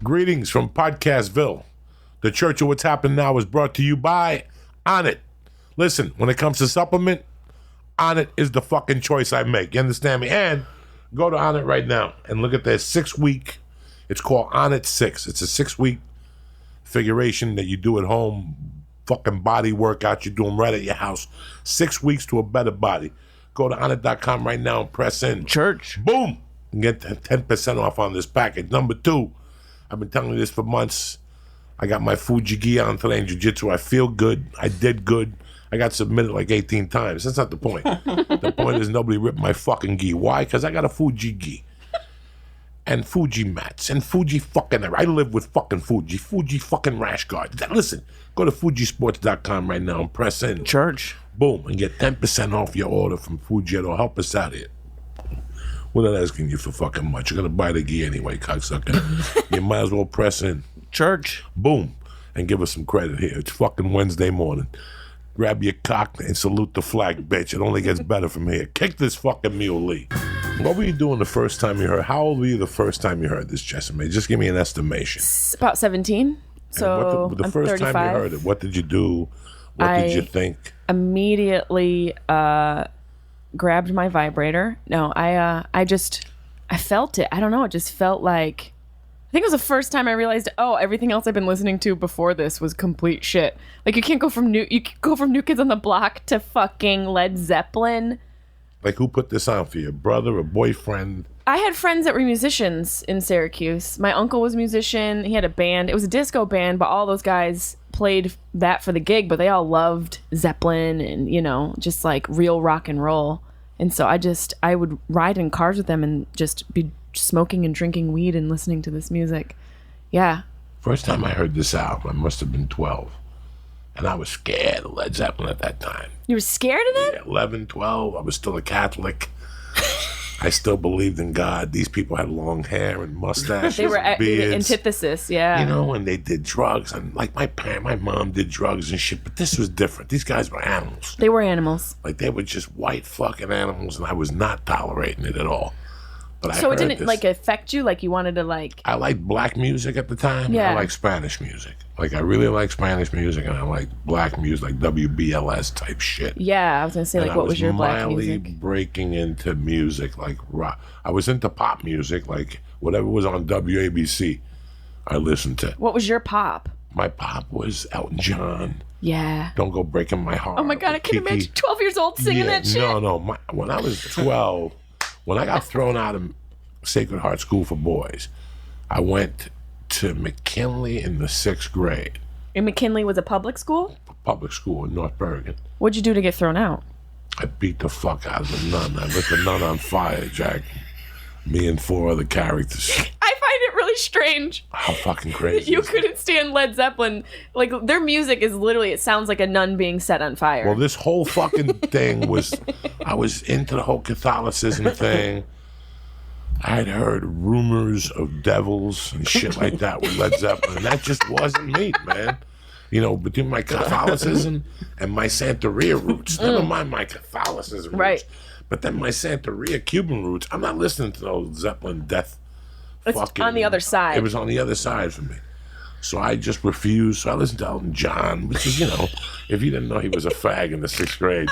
Greetings from Podcastville. The Church of What's Happened Now is brought to you by Onnit. Listen, when it comes to supplement, Onnit is the fucking choice I make. You understand me? And go to Onnit right now and look at their 6-week. It's called Onnit 6. It's a 6-week figuration that you do at home. Fucking body workout. You do them right at your house. 6 weeks to a better body. Go to Onnit.com right now and press in. Church. Boom. And get 10% off on this package. Number 2, I've been telling you this for months. I got my Fuji gi on today in jiu-jitsu. I feel good. I did good. I got submitted like 18 times. That's not the point. The point is nobody ripped my fucking gi. Why? Because I got a Fuji gi. And Fuji mats. And Fuji fucking... I live with fucking Fuji. Fuji fucking rash guard. Listen, go to Fujisports.com right now and press in. Church. Boom. And get 10% off your order from Fuji. It'll help us out here. We're not asking you for fucking much. You're going to buy the gi anyway, cocksucker. You might as well press in. Church. Boom. And give us some credit here. It's fucking Wednesday morning. Grab your cock and salute the flag, bitch. It only gets better from here. Kick this fucking mule, Lee. What were you doing the first time you heard? How old were you the first time you heard this, Jessimae? Just give me an estimation. About 17. So the I'm first 35. time you heard it, what did you do? What did you think? Immediately grabbed my vibrator. No, I felt it. I don't know. It just felt like... I think it was the first time I realized, everything else I've been listening to before this was complete shit. Like you can go from New Kids on the Block to fucking Led Zeppelin. Like who put this on for you? A brother, a boyfriend? I had friends that were musicians in Syracuse. My uncle was a musician. He had a band. It was a disco band, but all those guys played that for the gig, but they all loved Zeppelin and, just like real rock and roll. And so I would ride in cars with them and just be smoking and drinking weed and listening to this music. Yeah. First time I heard this album, I must have been 12. And I was scared of Led Zeppelin at that time. You were scared of them? Yeah, 11, 12. I was still a Catholic. I still believed in God. These people had long hair and mustaches. They were and beards. the antithesis, yeah. And they did drugs. And like my mom did drugs and shit. But this was different. These guys were animals. They were animals. Like they were just white fucking animals. And I was not tolerating it at all. But so it didn't affect you? Like you wanted to I liked black music at the time. Yeah. I liked Spanish music. Like I really like Spanish music, and I like black music, like WBLS type shit. Yeah, I was gonna say what was your black music? Mildly breaking into music like rock. I was into pop music, like whatever was on WABC. I listened to. What was your pop? My pop was Elton John. Yeah. Don't Go Breaking My Heart. Oh my God, I can imagine 12 years old singing that shit. No. When I was 12. When I got thrown out of Sacred Heart School for Boys, I went to McKinley in the 6th grade. And McKinley was a public school? Public school in North Bergen. What'd you do to get thrown out? I beat the fuck out of the nun. I lit the nun on fire, Jack. Me and 4 other characters. I find it really strange. How fucking crazy. You couldn't stand Led Zeppelin. Like, their music is literally, it sounds like a nun being set on fire. Well, this whole fucking thing was, I was into the whole Catholicism thing. I had heard rumors of devils and shit like that with Led Zeppelin, and that just wasn't me, man. Between my Catholicism and my Santeria roots, never mind my Catholicism roots, right. But then my Santeria Cuban roots, I'm not listening to those Zeppelin death. It's on the other side. It was on the other side for me. So I just refused. So I listened to Elton John, which is, if you didn't know he was a fag in the 6th grade,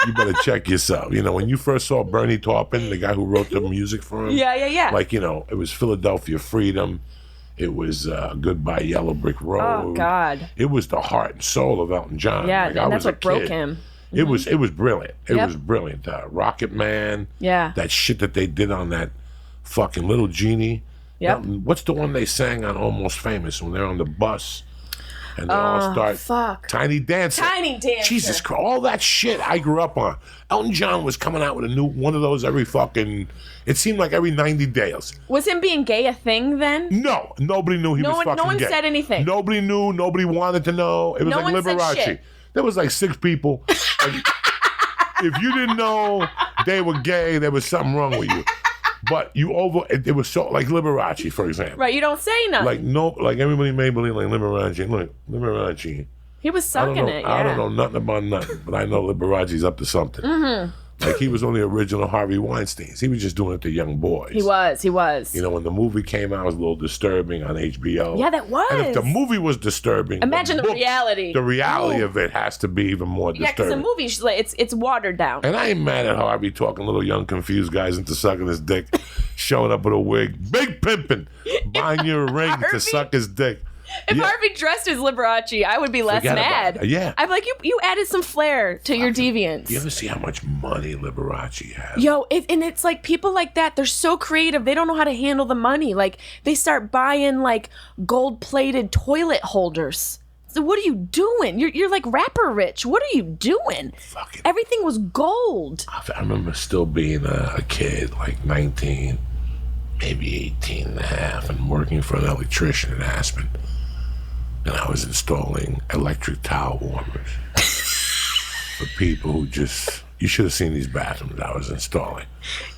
you better check yourself. When you first saw Bernie Taupin, the guy who wrote the music for him. Yeah. Like, it was Philadelphia Freedom. It was Goodbye Yellow Brick Road. Oh, God. It was the heart and soul of Elton John. Yeah, like, and that's what broke him. It was brilliant. It was brilliant. Rocket Man. Yeah. That shit that they did on that fucking Little Genie. Yep. What's the one they sang on Almost Famous when they're on the bus and they all start? Fuck. Tiny Dancer. Jesus Christ. All that shit I grew up on. Elton John was coming out with a new one of those every fucking, it seemed like every 90 days. Was him being gay a thing then? No. Nobody knew he was fucking gay. No one said anything. Nobody knew. Nobody wanted to know. It was like Liberace. There was like 6 people. If you didn't know they were gay, there was something wrong with you. But it was so, like Liberace, for example. Right, you don't say nothing. Like everybody made believe like Liberace. Look, Liberace. He was sucking it, yeah. I don't know nothing about nothing, but I know Liberace's up to something. Mm-hmm. Like, he was on the original Harvey Weinstein's. He was just doing it to young boys. He was. You know, when the movie came out, it was a little disturbing on HBO. Yeah, that was. And if the movie was disturbing, imagine the reality. The reality of it has to be even more disturbing. Yeah, because the movie's like, it's watered down. And I ain't mad at Harvey talking little young confused guys into sucking his dick, showing up with a wig, big pimping, buying you a ring to suck his dick. If Harvey dressed as Liberace, I would be less mad. Yeah. I'd be like, you added some flair to your deviance. You ever see how much money Liberace has? Yo, and it's like people like that, they're so creative. They don't know how to handle the money. Like, they start buying like gold-plated toilet holders. So what are you doing? You're like rapper rich. What are you doing? Everything was gold. I remember still being a kid, like 19, maybe 18 and a half, and working for an electrician in Aspen. And I was installing electric towel warmers for people who just... You should have seen these bathrooms I was installing.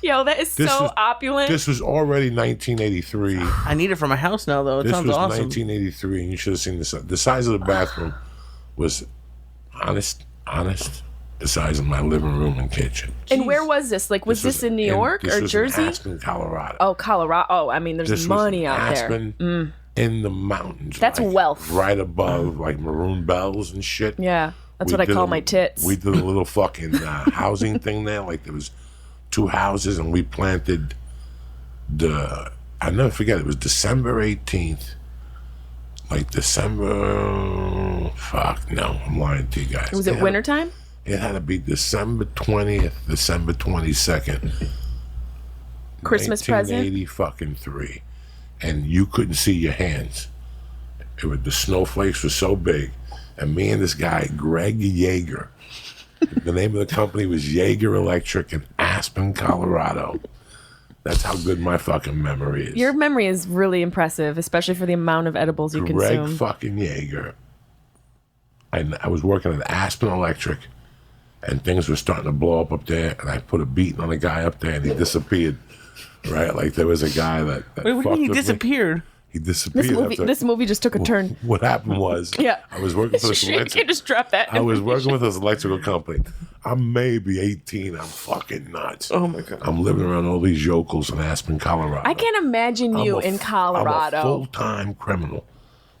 Yo, that is so opulent. This was already 1983. I need it for my house now, though. It sounds awesome. This was 1983, and you should have seen this. The size of the bathroom was honest, the size of my living room and kitchen. And where was this? Like, was this in New York or Jersey? In Aspen, Colorado. Oh, Colorado. Oh, I mean, there's money out Aspen, there. In the mountains. That's like, wealth. Right above, like, Maroon Bells and shit. Yeah, that's what I call my tits. We did a little fucking housing thing there. Like, there was 2 houses, and we planted I'll never forget, it was December 18th. Like, I'm lying to you guys. Was it wintertime? It had to be December 20th, December 22nd. Christmas present? 1983. And you couldn't see your hands. The snowflakes were so big. And me and this guy, Greg Yeager, the name of the company was Yeager Electric in Aspen, Colorado. That's how good my fucking memory is. Your memory is really impressive, especially for the amount of edibles you consume. Greg fucking Yeager. I was working at Aspen Electric, and things were starting to blow up there, and I put a beating on a guy up there, and he disappeared. Right? Like, there was a guy that Wait, what do you mean he disappeared? He disappeared. This movie just took a turn. What happened was, I was working for this You can't just drop that. I was working with this electrical company. I'm maybe 18. I'm fucking nuts. Oh my God. I'm living around all these yokels in Aspen, Colorado. I can't imagine you in Colorado. I'm a full-time criminal,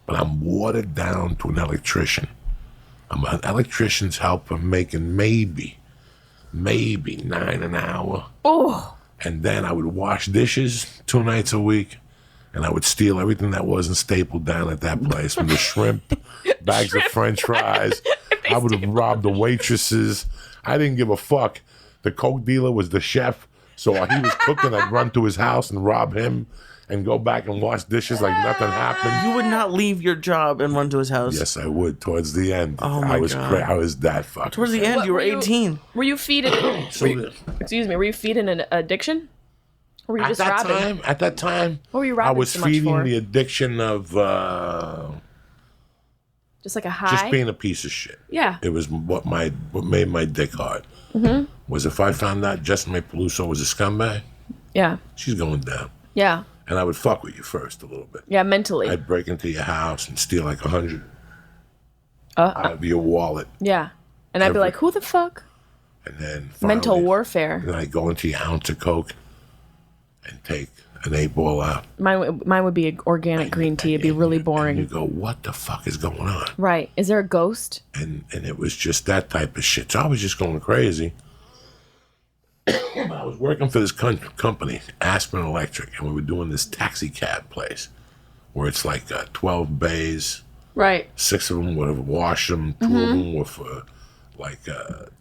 but I'm watered down to an electrician. I'm an electrician's helper making maybe 9 an hour. Oh. And then I would wash dishes 2 nights a week, and I would steal everything that wasn't stapled down at that place, from the shrimp, bags of French fries. I would have robbed the waitresses. I didn't give a fuck. The coke dealer was the chef, so while he was cooking, I'd run to his house and rob him and go back and wash dishes like nothing happened. You would not leave your job and run to his house? Yes, I would, towards the end. Oh my God. I was that fucking Towards the end, you were 18. Were you feeding... were you feeding an addiction? Or were you just robbing? At that time, what were you robbing I was so much feeding for? the addiction of... just like a high? Just being a piece of shit. Yeah. It was what made my dick hard. Mm-hmm. Was if I found out Jessimae Peluso was a scumbag, yeah, she's going down. Yeah. And I would fuck with you first a little bit. Yeah, mentally. I'd break into your house and steal like 100 out of your wallet. Yeah. And I'd be like, who the fuck? And then mental warfare. And then I'd go into your ounce of coke and take an 8-ball out. Mine would be organic green tea. It'd be really boring. And you go, what the fuck is going on? Right. Is there a ghost? And it was just that type of shit. So I was just going crazy. I was working for this company, Aspen Electric, and we were doing this taxi cab place where it's like 12 bays. Right. 6 of them would wash them, 2 of them were for like to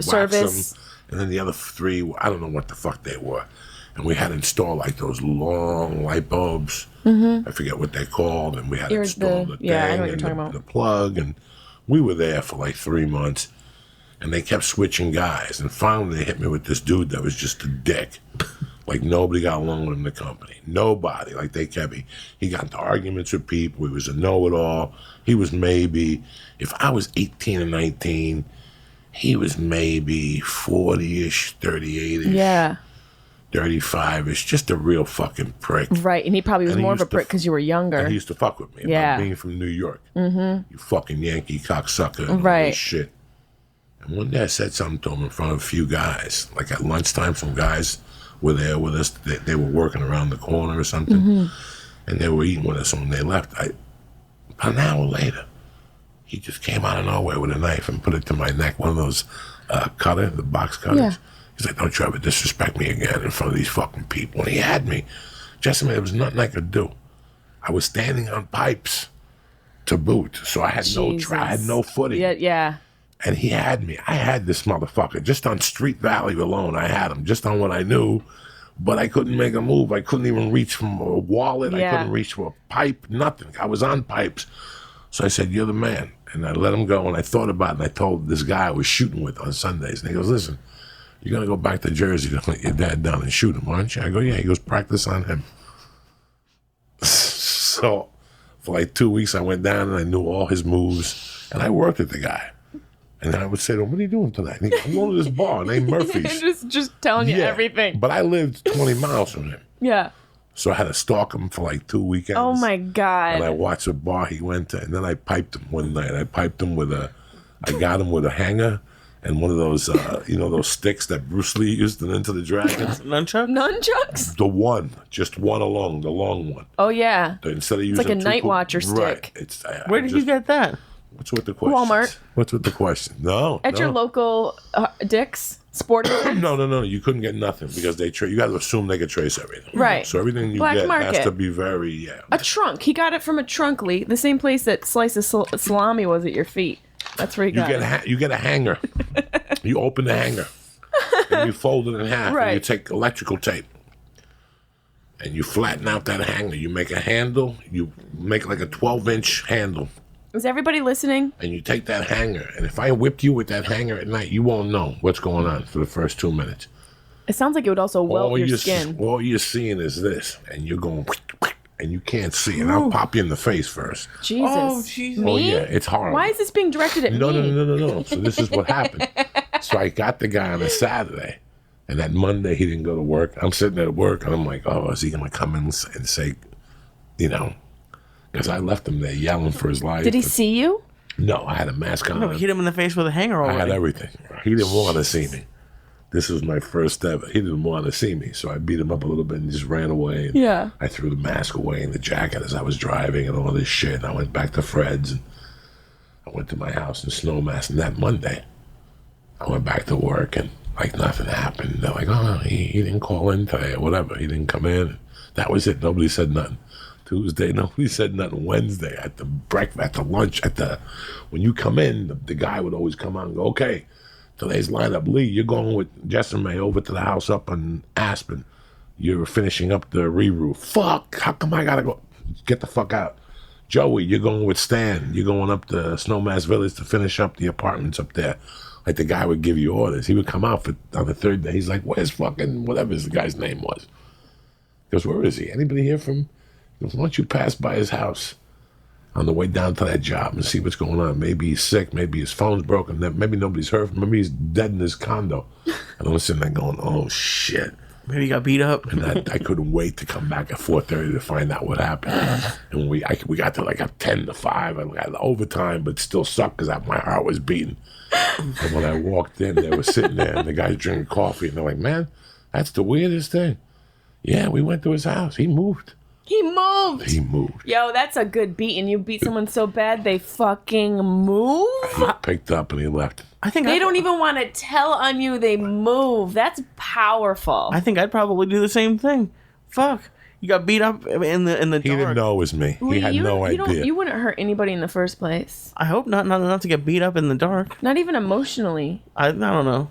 service. Them. And then the other 3, I don't know what the fuck they were. And we had to install like those long light bulbs. Mm-hmm. I forget what they're called. And we had to install the thing I know what you're talking and about. the plug. And we were there for like 3 months. And they kept switching guys. And finally they hit me with this dude that was just a dick. Like nobody got along with him in the company. Nobody. Like they kept me. He got into arguments with people. He was a know-it-all. He was maybe, if I was 18 or 19, he was maybe 40-ish, 38-ish. Yeah. 35-ish. Just a real fucking prick. Right. And he probably was more of a prick because you were younger. And he used to fuck with me about being from New York. Mm-hmm. You fucking Yankee cocksucker. And all this shit. And one day I said something to him in front of a few guys. Like at lunchtime, some guys were there with us. They were working around the corner or something. And they were eating with us. And when they left, about an hour later, he just came out of nowhere with a knife and put it to my neck. One of those the box cutters. Yeah. He's like, don't you ever disrespect me again in front of these fucking people. And he had me. Jessimae, there was nothing I could do. I was standing on pipes to boot. So I had I had no footing. Yeah. And he had me. I had this motherfucker. Just on street value alone, I had him. Just on what I knew. But I couldn't make a move. I couldn't even reach from a wallet. Yeah. I couldn't reach for a pipe. Nothing. I was on pipes. So I said, you're the man. And I let him go. And I thought about it. And I told this guy I was shooting with on Sundays. And he goes, listen, you're going to go back to Jersey to let your dad down and shoot him, aren't you? I go, yeah. He goes, practice on him. So for like 2 weeks, I went down and I knew all his moves. And I worked with the guy. And then I would say to him, what are you doing tonight? And he goes, I'm going to this bar named Murphy's. just telling you everything. But I lived 20 miles from him. Yeah. So I had to stalk him for like 2 weekends. Oh my God. And I watched the bar he went to. And then I piped him one night. I got him with a hanger and one of those, those sticks that Bruce Lee used in Into the Dragon. Nunchucks? The one, just one alone, the long one. Oh yeah. Instead of It's like a night watcher stick. Right. Where did you get that? What's with the question? Walmart. What's with the question? No. At your local Dick's Sporting Goods? No. You couldn't get nothing because you got to assume they could trace everything. Right. So everything you Black get market. has to be very, A trunk. He got it from a trunk, Lee. The same place that slice of salami was at your feet. That's where he got it. You get a hanger. You open the hanger. And you fold it in half. Right. And you take electrical tape. And you flatten out that hanger. You make a handle. You make like a 12-inch handle. Is everybody listening? And you take that hanger. And if I whipped you with that hanger at night, you won't know what's going on for the first 2 minutes. It sounds like it would also welt your skin. All you're seeing is this. And you're going... And you can't see. And I'll pop you in the face first. Jesus. Oh, Jesus. Me? Oh, yeah. It's horrible. Why is this being directed at me? No. So this is what happened. So I got the guy on a Saturday. And that Monday, he didn't go to work. I'm sitting at work, and I'm like, oh, is he going to come in and say, because I left him there yelling for his life. Did he see you? No, I had a mask on. No, hit him in the face with a hanger I already. had everything. He didn't want to see me. This was my first ever. He didn't want to see me, so I beat him up a little bit and just ran away. And Yeah. I threw the mask away and the jacket as I was driving and all this shit. And I went back to Fred's and I went to my house in Snowmass. And that Monday, I went back to work and like nothing happened. They're like, oh, he didn't call in today or whatever. He didn't come in. That was it. Nobody said nothing. Tuesday, nobody said nothing. Wednesday, at the breakfast, at the lunch, when you come in, the guy would always come out and go, okay, today's lineup, Lee, you're going with Jessimae over to the house up in Aspen. You're finishing up the re-roof. Fuck, how come I gotta go? Get the fuck out. Joey, you're going with Stan. You're going up to Snowmass Village to finish up the apartments up there. Like the guy would give you orders. He would come out on the third day. He's like, where's fucking whatever the guy's name was? He goes, where is he? Anybody hear from him? He goes, why don't you pass by his house on the way down to that job and see what's going on? Maybe he's sick. Maybe his phone's broken. Maybe nobody's heard from him. Maybe he's dead in his condo. And I'm sitting there going, oh, shit. Maybe he got beat up. And I couldn't wait to come back at 4:30 to find out what happened. And we got to like a 10 to 5. I got overtime, but still sucked because my heart was beating. And when I walked in, they were sitting there and the guys drinking coffee. And they're like, man, that's the weirdest thing. Yeah, we went to his house. He moved. He moved. He moved. Yo, that's a good beat. And you beat someone so bad they fucking move? He picked up and he left. They don't even want to tell on you they move. That's powerful. I think I'd probably do the same thing. Fuck. You got beat up in the dark. He didn't know it was me. Lee, He had no idea. You wouldn't hurt anybody in the first place. I hope not enough to get beat up in the dark. Not even emotionally. I don't know.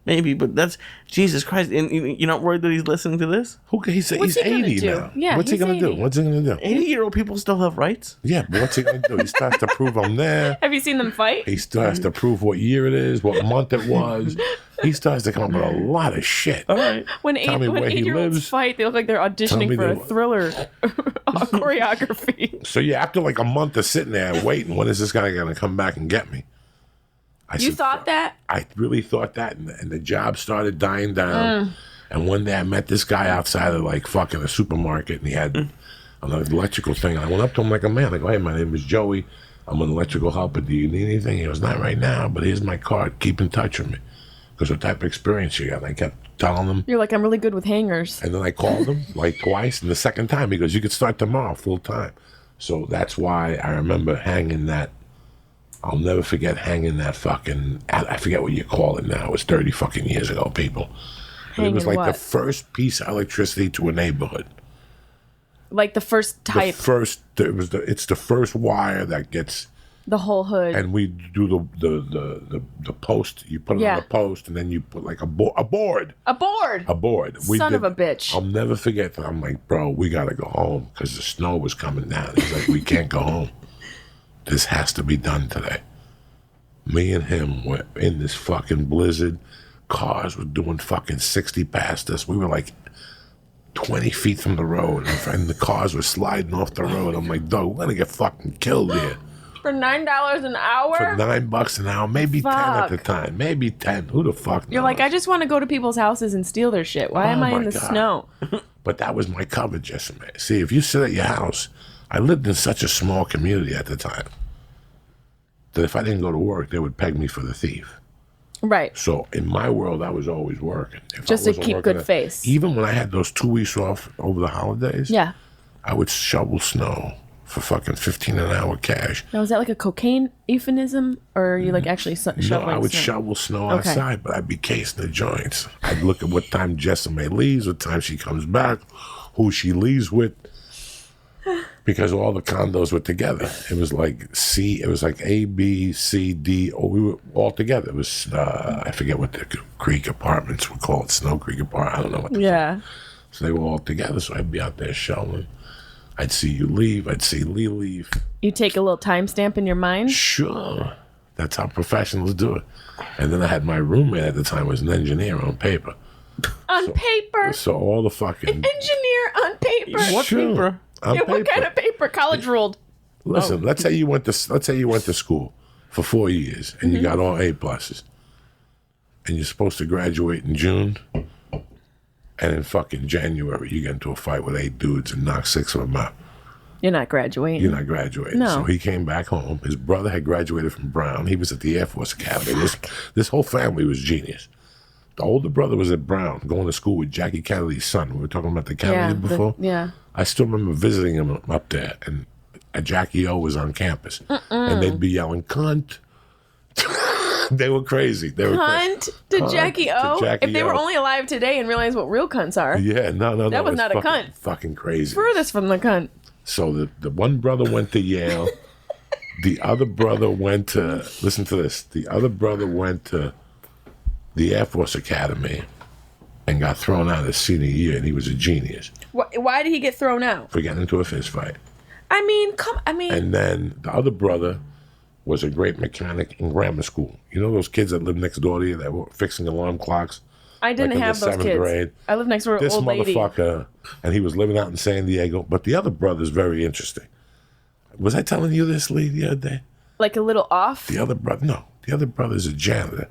Maybe, but that's Jesus Christ. And you're not worried that he's listening to this? He's What's he gonna 80 do? now. Yeah, what's he he's going to do? 80. What's he going to do? 80-year-old people still have rights? Yeah, but what's he going to do? He still has to prove I'm there. Have you seen them fight? He still has to prove what year it is, what month it was. He still has to come up with a lot of shit. All right. When Tell me where he 8-year-olds lives. fight, they look like they're Tell auditioning me for a they- thriller choreography. So yeah, after like a month of sitting there waiting, when is this guy going to come back and get me? You thought that? I really thought that, and the job started dying down. And one day I met this guy outside of like fucking a supermarket, and he had an electrical thing. And I went up to him like a man. I go, hey, my name is Joey. I'm an electrical helper. Do you need anything? He goes, not right now, but here's my card. Keep in touch with me. Because what type of experience you got? And I kept telling him. You're like, I'm really good with hangers. And then I called him like twice. And the second time, he goes, you could start tomorrow full time. So that's why I remember hanging that. I'll never forget hanging that fucking, I forget what you call it now. It was 30 fucking years ago, people. But it was like what? the first piece of electricity to a neighborhood. Like the first type. It's the first wire that gets. The whole hood. And we do the post. You put it on a post, and then you put like a board. A board. A board. Son of a bitch. I'll never forget that. I'm like, bro, we gotta go home because the snow was coming down. He's like, we can't go home. This has to be done today. Me and him were in this fucking blizzard. Cars were doing fucking 60 past us. We were like 20 feet from the road, and the cars were sliding off the road. I'm like, dog, we're gonna get fucking killed here. For $9 an hour? For $9 an hour, maybe 10 at the Fuck. time, maybe 10. Who the fuck knows? You're like, I just want to go to people's houses and steal their shit. Why am I my in the God. snow? But that was my cover, Jessimae. See, if you sit at your house, I lived in such a small community at the time that if I didn't go to work, they would peg me for the thief. Right. So in my world, I was always working. If I Just to wasn't keep working good face. Even when I had those 2 weeks off over the holidays, Yeah. I would shovel snow for fucking 15 an hour cash. Now, is that like a cocaine euphemism? Or are you like actually shoveling No, I would snow? shovel snow Okay. outside, but I'd be casing the joints. I'd look at what time Jessimae leaves, what time she comes back, who she leaves with, because all the condos were together. It was like A, B, C, D. Oh, we were all together. It was I forget what the Creek apartments were called, Snow Creek apartment. I don't know what. Yeah. So they were all together. So I'd be out there shoveling. I'd see you leave. I'd see Lee leave. You take a little timestamp in your mind? Sure. That's how professionals do it. And then I had my roommate at the time was an engineer on paper. On paper? So all the fucking Engineer on paper? What Sure. paper? On Yeah, what paper. kind of paper? College ruled. Listen, let's say you went to school for 4 years and you got all A pluses, and you're supposed to graduate in June, and in fucking January you get into a fight with 8 dudes and knock 6 of them out. You're not graduating. You're not graduating. No. So he came back home. His brother had graduated from Brown. He was at the Air Force Academy. This whole family was genius. The older brother was at Brown, going to school with Jackie Kennedy's son. We were talking about the Kennedy before. Yeah. I still remember visiting him up there, and Jackie O was on campus, and they'd be yelling "cunt." They were crazy. They were Cunt to Jackie O? Jackie If they were O. only alive today and realized what real cunts are. Yeah, no. That was it's not a fucking, cunt. Fucking crazy. Furthest from the cunt. So the one brother went to Yale. The other brother went to, listen to this. The other brother went to the Air Force Academy and got thrown out his senior year, and he was a genius Why did he get thrown out? for getting into a fist fight. I mean, And then the other brother was a great mechanic in grammar school. You know those kids that lived next door to you that were fixing alarm clocks? I didn't like in have the those 7th kids. grade. I lived next door to an This old lady. motherfucker, and he was living out in San Diego. But the other brother's very interesting. Was I telling you this, Lee, the other day? Like a little off? The other brother's a janitor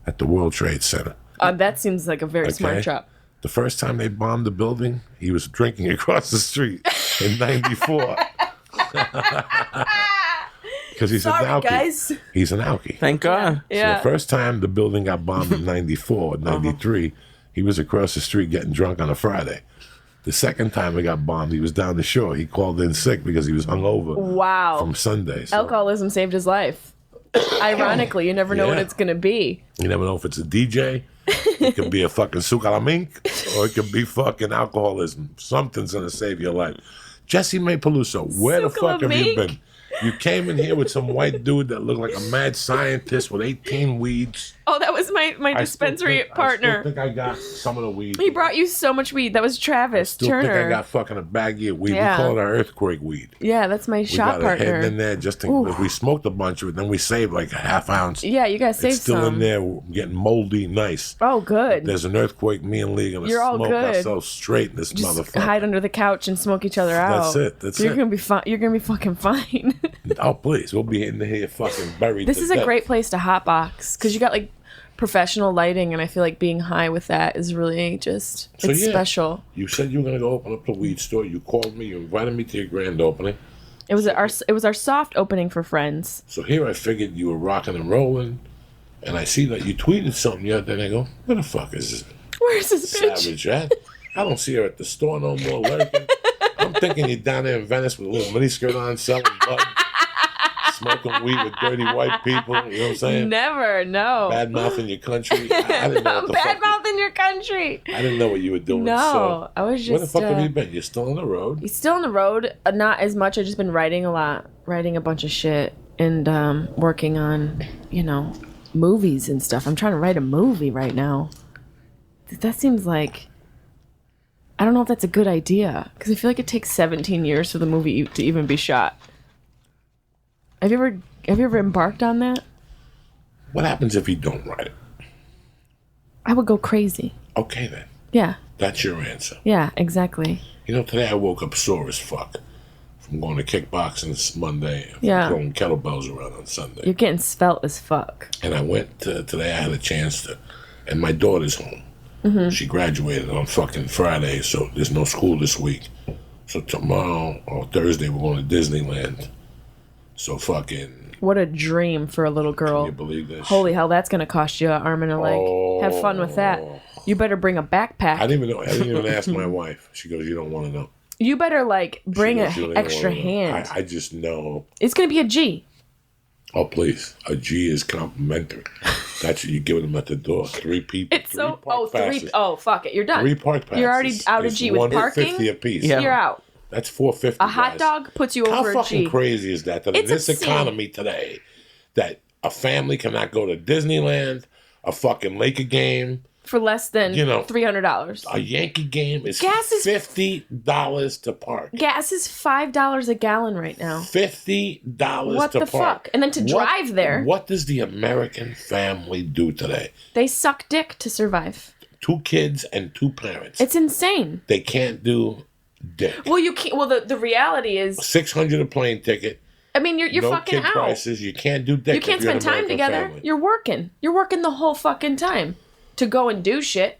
at the World Trade Center. That seems like a very smart chop. The first time they bombed the building, he was drinking across the street in '94. Because he's Sorry, an alky. guys. He's an alky. Thank God. Yeah. So the first time the building got bombed in '94, '93, he was across the street getting drunk on a Friday. The second time it got bombed, he was down the shore. He called in sick because he was hungover Wow. from Sunday. So Alcoholism saved his life. Ironically, you never know what Yeah. it's going to be. you never know if it's a DJ, it could be a fucking sucalamink, or it could be fucking alcoholism. Something's gonna save your life. Jessimae Peluso, where the fuck have you Sucalamink? been? You came in here with some white dude that looked like a mad scientist with 18 weeds. Oh, that was my dispensary I partner. still think I got some of the weed. He brought you so much weed. That was Travis Still Turner. think I got fucking a baggie of weed. Yeah. We call it our earthquake weed. Yeah, that's my We shop got it hidden in partner. there just in case. We smoked a bunch of it, then we saved like a half ounce. Yeah, you guys saved It's still some. in there, getting moldy, nice. Oh, good. There's an earthquake. Me and Lee gonna You're all smoke good. ourselves straight in this Just motherfucker. hide under the couch and smoke each other out. That's it. That's You're it. gonna be fine. You're gonna be fucking fine. Oh please, we'll be in here fucking buried. This to is a death. great place to hotbox because you got like professional lighting, and I feel like being high with that is really just it's yeah. special. You said you were gonna go open up the weed store. You called me. You invited me to your grand opening. It was our soft opening for Friends. So here I figured you were rocking and rolling, and I see that you tweeted something the other day, and I go, where the fuck is this Where's this bitch? savage at? I don't see her at the store no more lurking. I'm thinking you're down there in Venice with a little miniskirt on, selling bud, smoking weed with dirty white people. You know what I'm saying? Never, no. Bad mouthing your country. I didn't know what the Bad fuck. mouth in your country. I didn't know what you were doing. No, so, I was just. where the fuck have you been? You're still on the road. He's still on the road. Not as much. I've just been writing a lot, writing a bunch of shit, and working on, movies and stuff. I'm trying to write a movie right now. That seems like. I don't know if that's a good idea because I feel like it takes 17 years for the movie to even be shot. Have you ever embarked on that? What happens if you don't write it? I would go crazy. Okay, then. Yeah. That's your answer. Yeah, exactly. Today I woke up sore as fuck from going to kickboxing this Monday and Yeah. throwing kettlebells around on Sunday. You're getting svelte as fuck. And I went today, I had a chance to, and my daughter's home. Mm-hmm. She graduated on fucking Friday, so there's no school this week. So tomorrow or Thursday we're going to Disneyland. So fucking... What a dream for a little girl. Can you believe this? Holy hell, that's going to cost you an arm and a leg. Have fun with that. You better bring a backpack. I didn't even ask my wife. She goes, you don't want to know. You better, bring an She goes, "You don't extra wanna know." hand. I just know. It's going to be a G. Oh, please. A G is complimentary. That's what you give them at the door. 3 people. It's three so... park passes. Oh, fuck it. You're done. 3 park passes. You're already out of It's G with parking. $150 a piece. Yeah. You're out. That's $450. A hot dog puts you How over a fucking G. crazy is that? That in It's this obscene. economy today, that a family cannot go to Disneyland, a fucking Laker game, For less than $300. a Yankee game is Gas is- $50 to park. Gas is $5 a gallon right now. $50 What to the park. fuck? And then to drive there. What does the American family do today? They suck dick to survive. 2 kids and 2 parents. It's insane. They can't do dick. Well, you can't. Well, the reality is, $600 a plane ticket. I mean, you're No fucking kid out. prices. You can't do dick. You can't if you're an spend time American together. family. You're working. You're working the whole fucking time to go and do shit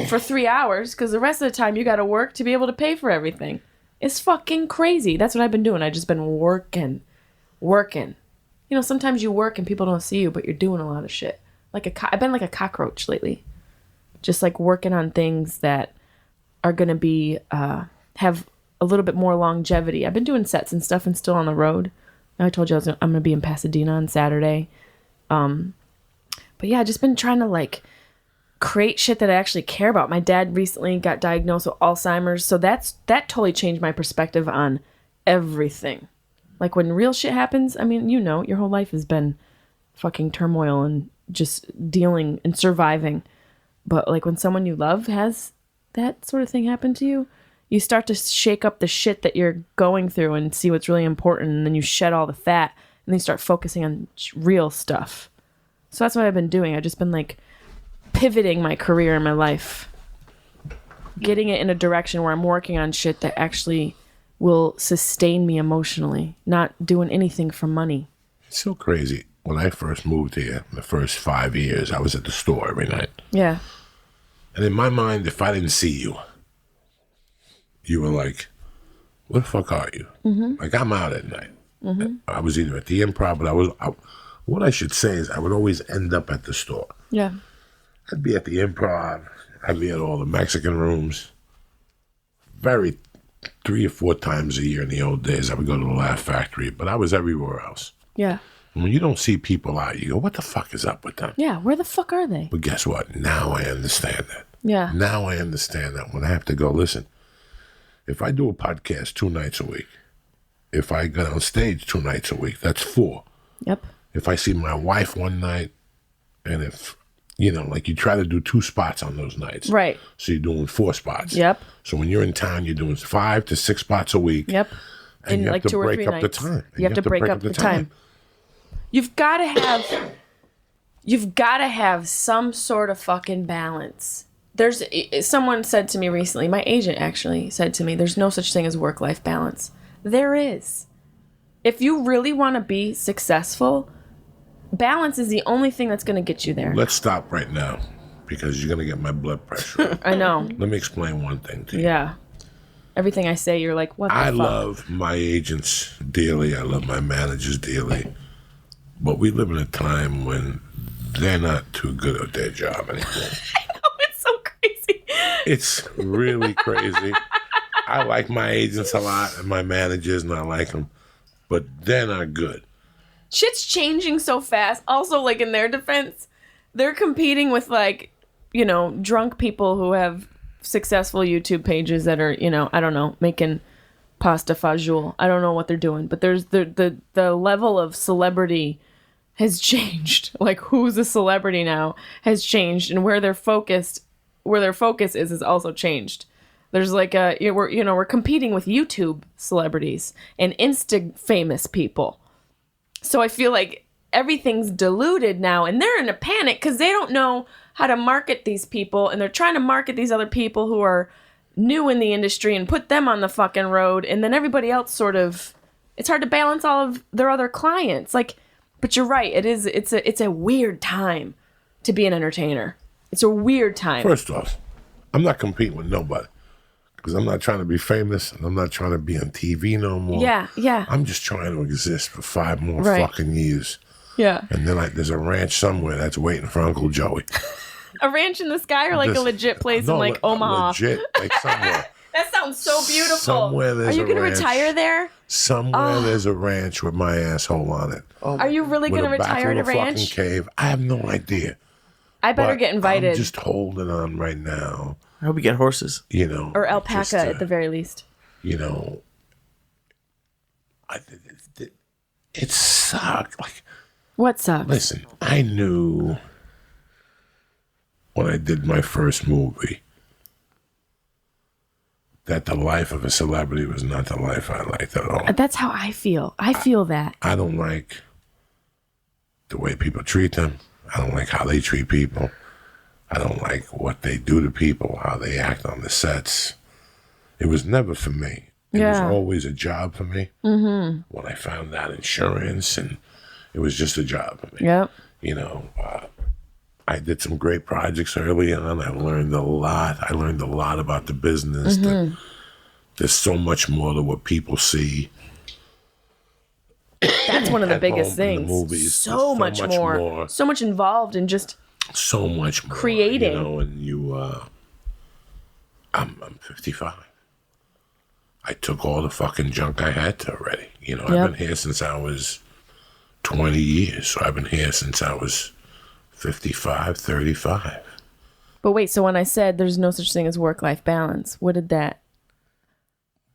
for 3 hours because the rest of the time you got to work to be able to pay for everything. It's fucking crazy. That's what I've been doing. I've just been working. Sometimes you work and people don't see you, but you're doing a lot of shit. I've been like a cockroach lately, just working on things that are gonna be have a little bit more longevity. I've been doing sets and stuff and still on the road. I told you I'm gonna be in Pasadena on Saturday. But yeah, I've just been trying to create shit that I actually care about. My dad recently got diagnosed with Alzheimer's, so that totally changed my perspective on everything. When real shit happens, I mean, your whole life has been fucking turmoil and just dealing and surviving. But when someone you love has that sort of thing happen to you, you start to shake up the shit that you're going through and see what's really important, and then you shed all the fat and then you start focusing on real stuff. So that's what I've been doing. I've just been pivoting my career and my life, getting it in a direction where I'm working on shit that actually will sustain me emotionally, not doing anything for money. It's so crazy. When I first moved here, the first 5 years, I was at the store every night. Yeah. And in my mind, if I didn't see you, you were like, where the fuck are you? Mm-hmm. I'm out at night. Mm-hmm. I was either at the Improv, but what I should say is I would always end up at the store. Yeah. I'd be at the Improv. I'd be at all the Mexican rooms. 3 or 4 times a year in the old days, I would go to the Laugh Factory, but I was everywhere else. Yeah. And when you don't see people out, you go, what the fuck is up with them? Yeah. Where the fuck are they? But guess what? Now I understand that. Yeah. Now I understand that when I have to go, listen, if I do a podcast 2 nights a week, if I go on stage 2 nights a week, that's 4. Yep. If I see my wife one night, and if, you try to do 2 spots on those nights. Right. So you're doing 4 spots. Yep. So when you're in town, you're doing 5 to 6 spots a week. Yep. And you have to 2 or break 3 up the nights. time. You have to break up the time. You've got to have some sort of fucking balance. Someone said to me recently, my agent actually said to me, there's no such thing as work-life balance. There is. If you really want to be successful, balance is the only thing that's going to get you there. Let's stop right now because you're going to get my blood pressure. I know. Let me explain one thing to you. Yeah. Everything I say, you're like, what the I fuck? love my agents dearly. I love my managers dearly. But we live in a time when they're not too good at their job anymore. I know, it's so crazy. It's really crazy. I like my agents a lot and my managers, and I like them. But they're not good. Shit's changing so fast. Also, like, in their defense, they're competing with, like, you know, drunk people who have successful YouTube pages that are, you know, I don't know, making pasta fajoule. I don't know what they're doing, but there's the level of celebrity has changed. Like, who's a celebrity now has changed, and where their focus is also changed. There's like we're competing with YouTube celebrities and Insta famous people. So I feel like everything's diluted now, and they're in a panic because they don't know how to market these people, and they're trying to market these other people who are new in the industry and put them on the fucking road, and then everybody else sort of, it's hard to balance all of their other clients. Like, but you're right, it's a weird time to be an entertainer. It's a weird time. First off, I'm not competing with nobody because I'm not trying to be famous and I'm not trying to be on TV no more. Yeah. I'm just trying to exist for 5 more Right. fucking years. Yeah. And then like there's a ranch somewhere that's waiting for Uncle Joey. A ranch in the sky, or like a legit place in like Omaha? Legit, like somewhere. That sounds so beautiful. Somewhere there's Are you a gonna ranch. retire there? Somewhere there's a ranch with my asshole on it. Are you really With gonna a back retire at a little fucking ranch? cave. I have no idea. I better But get invited. I'm just holding on right now. I hope you get horses. You know, Or alpaca just, at the very least. You know, it sucked. Like, What sucks? listen, I knew when I did my first movie that the life of a celebrity was not the life I liked at all. That's how I feel. I feel that. I don't like the way people treat them. I don't like how they treat people. I don't like what they do to people, how they act on the sets. It was never for me. It was Yeah. always a job for me. Mm-hmm. When I found out insurance, and it was just a job for me. Yep. You know, I did some great projects early on. I learned a lot. I learned a lot about the business. There's so much more to what people see. That's one of the At biggest home in the things. movies, So there's much more. So much involved in just So much more. Creating. You know, and I'm 55. I took all the fucking junk I had to already. You know, Yep. I've been here since I was 20 years. So I've been here since I was 55, 35. But wait, so when I said there's no such thing as work-life balance, what did that?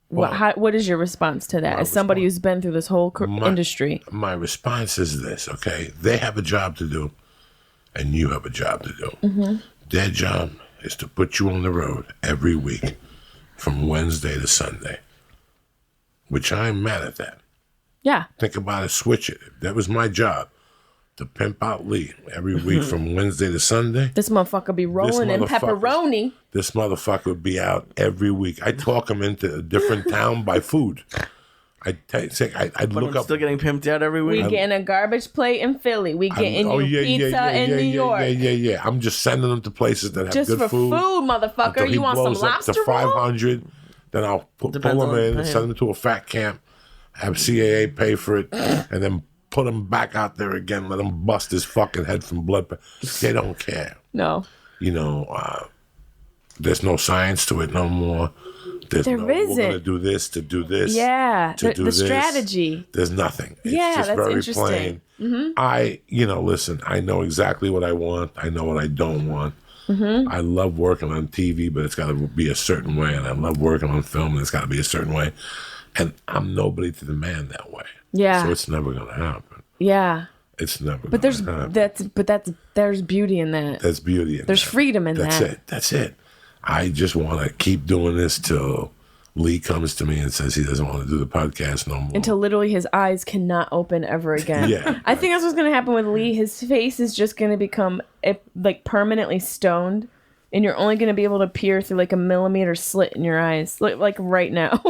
Well, what is your response to that? As somebody who's been through this whole industry, My response is this, okay? They have a job to do, and you have a job to do. Mm-hmm. Their job is to put you on the road every week from Wednesday to Sunday, which I'm mad at that. yeah, Think about it, switch it. If that was my job, to pimp out Lee every week from Wednesday to Sunday, this motherfucker be rolling in pepperoni. this motherfucker would be out every week. I talk him into a different town by food. I'd But look I'm up. still getting pimped out every We week. getting a garbage plate in Philly. We getting you pizza in New York. Yeah. I'm just sending them to places that have Just good for food. food, motherfucker. Until he You want some blows up lobster to roll? 500. Then I'll pull Depends them on in, the send them to a fat camp, have CAA pay for it, and then put him back out there again. Let him bust his fucking head from blood. They don't care. No. You know, there's no science to it no more. There's There no, we're isn't. going to do this, to do this. Yeah, to do the this. strategy. There's nothing. It's Yeah, just that's very interesting. plain. Listen, I know exactly what I want. I know what I don't want. I love working on TV, but it's got to be a certain way. And I love working on film, and it's got to be a certain way. And I'm nobody to demand that way. Yeah. So it's never going to happen. Yeah. It's never But going to happen. there's beauty in that. That's beauty in There's that. freedom in That's that. it. That's it. I just want to keep doing this till Lee comes to me and says he doesn't want to do the podcast no more. Until literally his eyes cannot open ever again. Yeah. I think that's what's going to happen with Lee. His face is just going to become like permanently stoned, and you're only going to be able to peer through like a millimeter slit in your eyes, like right now.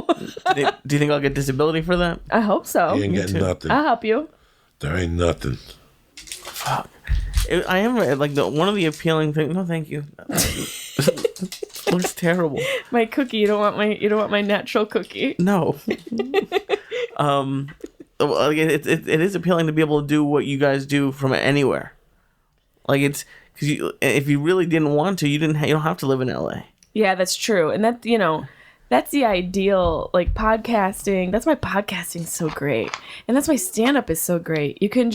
Do you think I'll get disability for that? I hope so. He ain't getting too. nothing. I'll help you. There ain't nothing. Fuck. I am like one of the appealing things. No, thank you. Looks terrible. My cookie. You don't want my natural cookie. No. Well, it is appealing to be able to do what you guys do from anywhere. Like it's because if you really didn't want to, you don't have to live in LA. Yeah, that's true, and that that's the ideal. Like podcasting. That's why podcasting's so great, and that's why stand up is so great. You can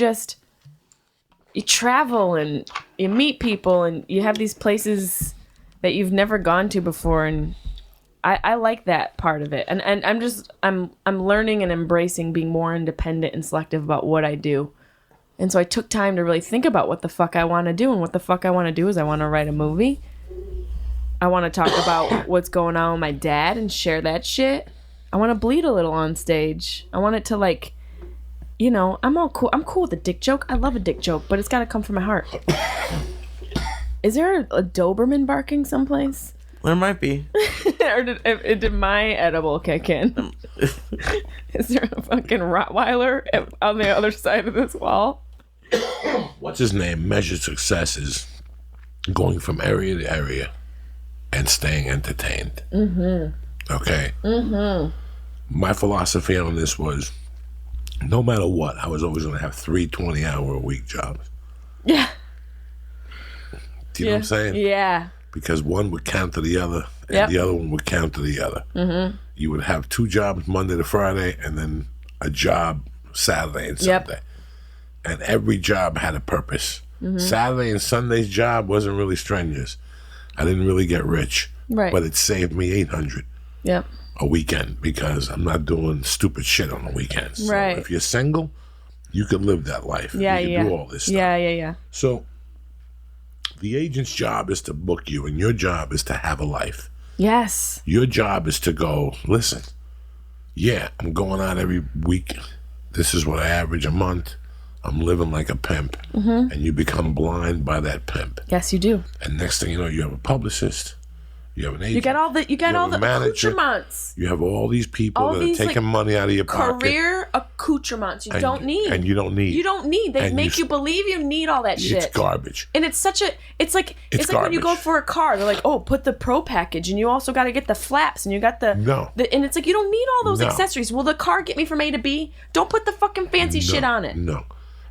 you travel and you meet people and you have these places that you've never gone to before, and I like that part of it. And I'm learning and embracing being more independent and selective about what I do. And so I took time to really think about what the fuck I want to do, and what the fuck I want to do is I want to write a movie. I want to talk about what's going on with my dad and share that shit. I want to bleed a little on stage. I want it to I'm all cool. I'm cool with a dick joke. I love a dick joke, but it's got to come from my heart. Is there a Doberman barking someplace? There might be. Or did my edible kick in? Is there a fucking Rottweiler on the other side of this wall? What's his name? Measured success is going from area to area and staying entertained. Mm-hmm. Okay? Mm-hmm. My philosophy on this was, no matter what, I was always going to have 3 20-hour-a-week jobs. Yeah. Do you know what I'm saying? Yeah. Because one would count to the other, and the other one would count to the other. Mm-hmm. You would have 2 jobs Monday to Friday, and then a job Saturday and Sunday. Yep. And every job had a purpose. Mm-hmm. Saturday and Sunday's job wasn't really strenuous. I didn't really get rich, but it saved me $800 a weekend because I'm not doing stupid shit on the weekends. Right. So if you're single, you could live that life. Yeah, you can do all this stuff. Yeah. So the agent's job is to book you, and your job is to have a life. Yes. Your job is to go, listen, I'm going out every week. This is what I average a month. I'm living like a pimp. Mm-hmm. And you become blind by that pimp. Yes, you do. And next thing you know, you have a publicist. You have an agent. You got all the manager, accoutrements. You have all these people that are taking money out of your pocket. Career accoutrements you don't need. And you don't need. You don't need. They make you believe you need all that shit. It's garbage. And it's like when you go for a car, they're like, oh, put the pro package, and you also got to get the flaps, and you got and it's like, you don't need all those accessories. Will the car get me from A to B? Don't put the fucking fancy shit on it. No.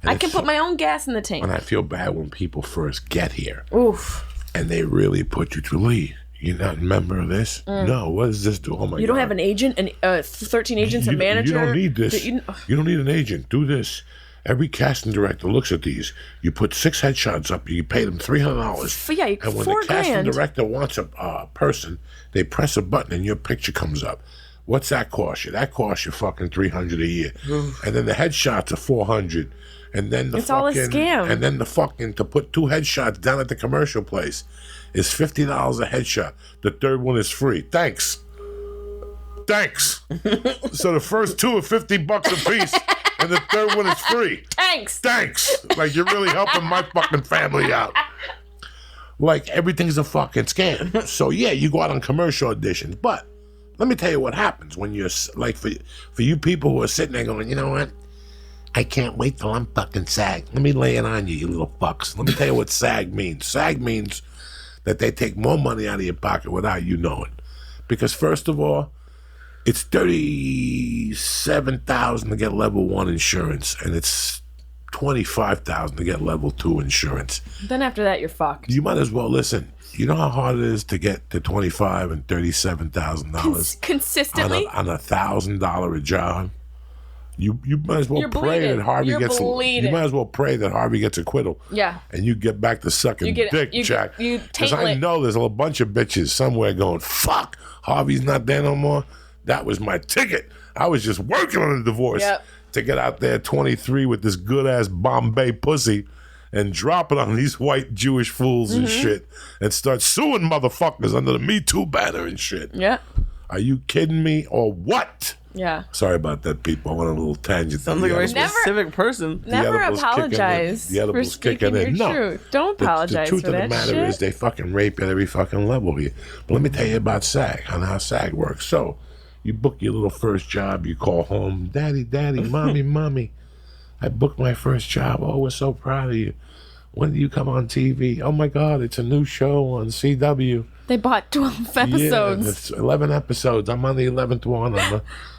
I can put my own gas in the tank. And I feel bad when people first get here. Oof. And they really put you to Lee. You're not a member of this? No. What does this do? Oh, my God. You don't have an agent, and 13 agents, a manager? You don't need this. You don't need an agent. Do this. Every casting director looks at these. You put 6 headshots up. You pay them $300. Yeah, and when the casting director wants a person, they press a button and your picture comes up. What's that cost you? That costs you fucking $300 a year. And then the headshots are $400. And then all a scam. And then to put 2 headshots down at the commercial place is $50 a headshot. The third one is free. Thanks. So the first 2 are $50 a piece, and the third one is free. Thanks. Like, you're really helping my fucking family out. Like, everything's a fucking scam. So yeah, you go out on commercial auditions, but let me tell you what happens when you're like, for you people who are sitting there going, you know what? I can't wait till I'm fucking SAG. Let me lay it on you, you little fucks. Let me tell you what SAG means. SAG means that they take more money out of your pocket without you knowing. Because first of all, it's $37,000 to get level 1 insurance, and it's $25,000 to get level 2 insurance. Then after that, you're fucked. You might as well listen. You know how hard it is to get to $25,000 and $37,000 consistently on $1,000 a job. You might as well pray that Harvey gets. You might as well pray that Harvey gets acquittal. Yeah. And you get back to sucking dick, Jack. Because I know there's a bunch of bitches somewhere going, fuck, Harvey's not there no more. That was my ticket. I was just working on a divorce to get out there 23 with this good ass Bombay pussy and drop it on these white Jewish fools and shit and start suing motherfuckers under the Me Too banner and shit. Yeah. Are you kidding me or what? Yeah. Sorry about that, people. I went on a little tangent. Sounds like a very specific person. Never apologize for speaking your truth. Don't apologize for that shit. The truth of the matter is they fucking rape at every fucking level here. But let me tell you about SAG, on how SAG works. So, you book your little first job. You call home, daddy, mommy. I booked my first job. Oh, we're so proud of you. When do you come on TV? Oh my God, it's a new show on CW. They bought 12 episodes. Yeah, it's 11 episodes. I'm on the 11th one.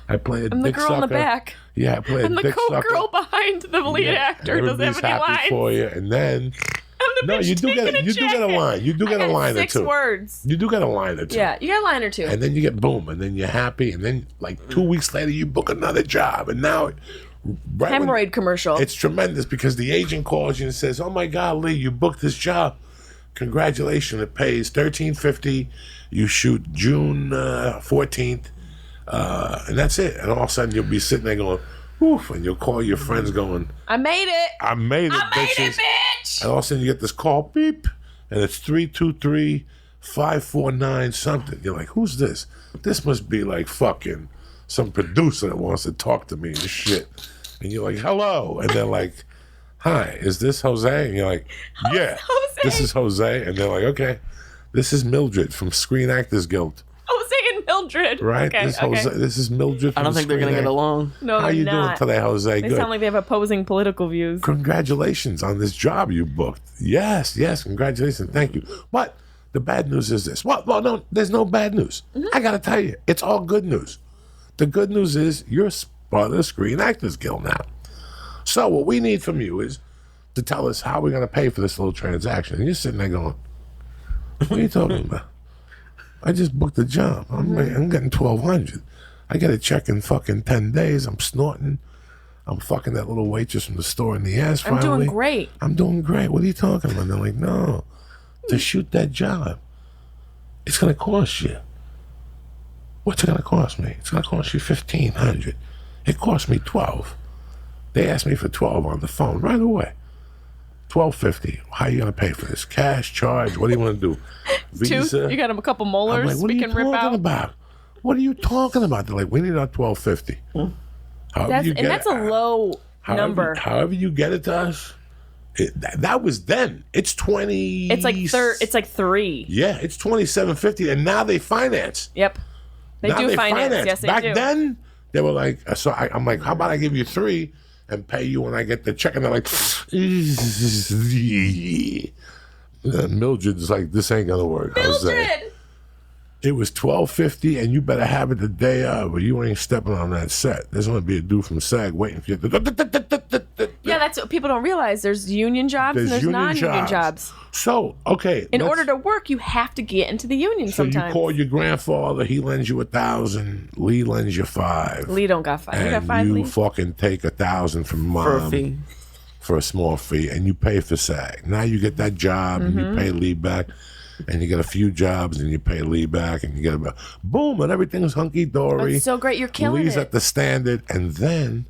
I play a I'm the dick girl sucker. in the back. Yeah, I play I'm a the dick cool sucker. girl behind the lead actor. Doesn't Everybody's have any happy lines. for you, and then I'm the bitch you do taking get a you do get a jacket. line. You do get I a got line or 6 two. words. You do get a line or two. Yeah, you got a line or two. And then you get boom, and then you're happy, and then like 2 weeks later you book another job, and now right when- Hemorrhoid commercial. it's tremendous because the agent calls you and says, "Oh my God, Lee, you booked this job. Congratulations! It pays $13.50. You shoot June 14th, and that's it. And all of a sudden you'll be sitting there going, "Oof!" And you'll call your friends going, I made it. "I made it, I made bitches!" it, bitch. And all of a sudden you get this call, beep, and it's 323-549 something. You're like, "Who's this? This must be like fucking some producer that wants to talk to me and shit." And you're like, "Hello," and they're like, "Hi, is this Jose?" And you're like, "Yeah, Jose. this is Jose." And they're like, "Okay, this is Mildred from Screen Actors Guild, Jose and Mildred. right? Okay, this okay. Jose, this is Mildred." From I don't think they're Screen gonna get Act- along. No, How they're you not. doing today, Jose? They Good. sound like they have opposing political views. Congratulations on this job you booked. Yes, congratulations. Thank you. But the bad news is this. Well, no, there's no bad news. I got to tell you, it's all good news. The good news is you're part of the Screen Actors Guild now. So what we need from you is to tell us how we're going to pay for this little transaction. And you're sitting there going, what are you talking about? I just booked a job. I'm getting $1,200. I get a check in fucking 10 days. I'm snorting. I'm fucking that little waitress from the store in the ass I'm finally. doing great. I'm doing great. What are you talking about? And they're like, no, to shoot that job, it's going to cost you. What's it going to cost me? It's going to cost you $1,500. It cost me $12. They asked me for $12 on the phone right away. $12.50. How are you going to pay for this? Cash, charge? What do you want to do? Tooth. Visa? You got him a couple I'm molars like, what are we you can rip talking out. about? What are you talking about? They're like, we need our $12.50. That's a low number. However you get it to us, that was then. It's 20. It's like 3. Yeah, it's $27.50, and now they finance. Yep. They Now do finance. Yes, they Back do. then, they were like, so I'm like, how about I give you 3 and pay you when I get the check? And they're like, Mildred's like, this ain't gonna work. Mildred. It was $12.50, and you better have it the day of, or you ain't stepping on that set. There's gonna be a dude from SAG waiting for you. Yeah, that's what people don't realize. There's union jobs and there's union non-union jobs. So, okay. In order to work, you have to get into the union so sometimes. you call your grandfather, he lends you $1,000, Lee lends you $5. Lee don't got 5. You got And 5, you Lee? fucking take $1,000 from mom For a fee. for a small fee, and you pay for SAG. Now you get that job, and you pay Lee back, and you get a few jobs, and you pay Lee back, and you get a boom, and everything's hunky dory. It's so great. You're killing Lee's it. at the Standard, and then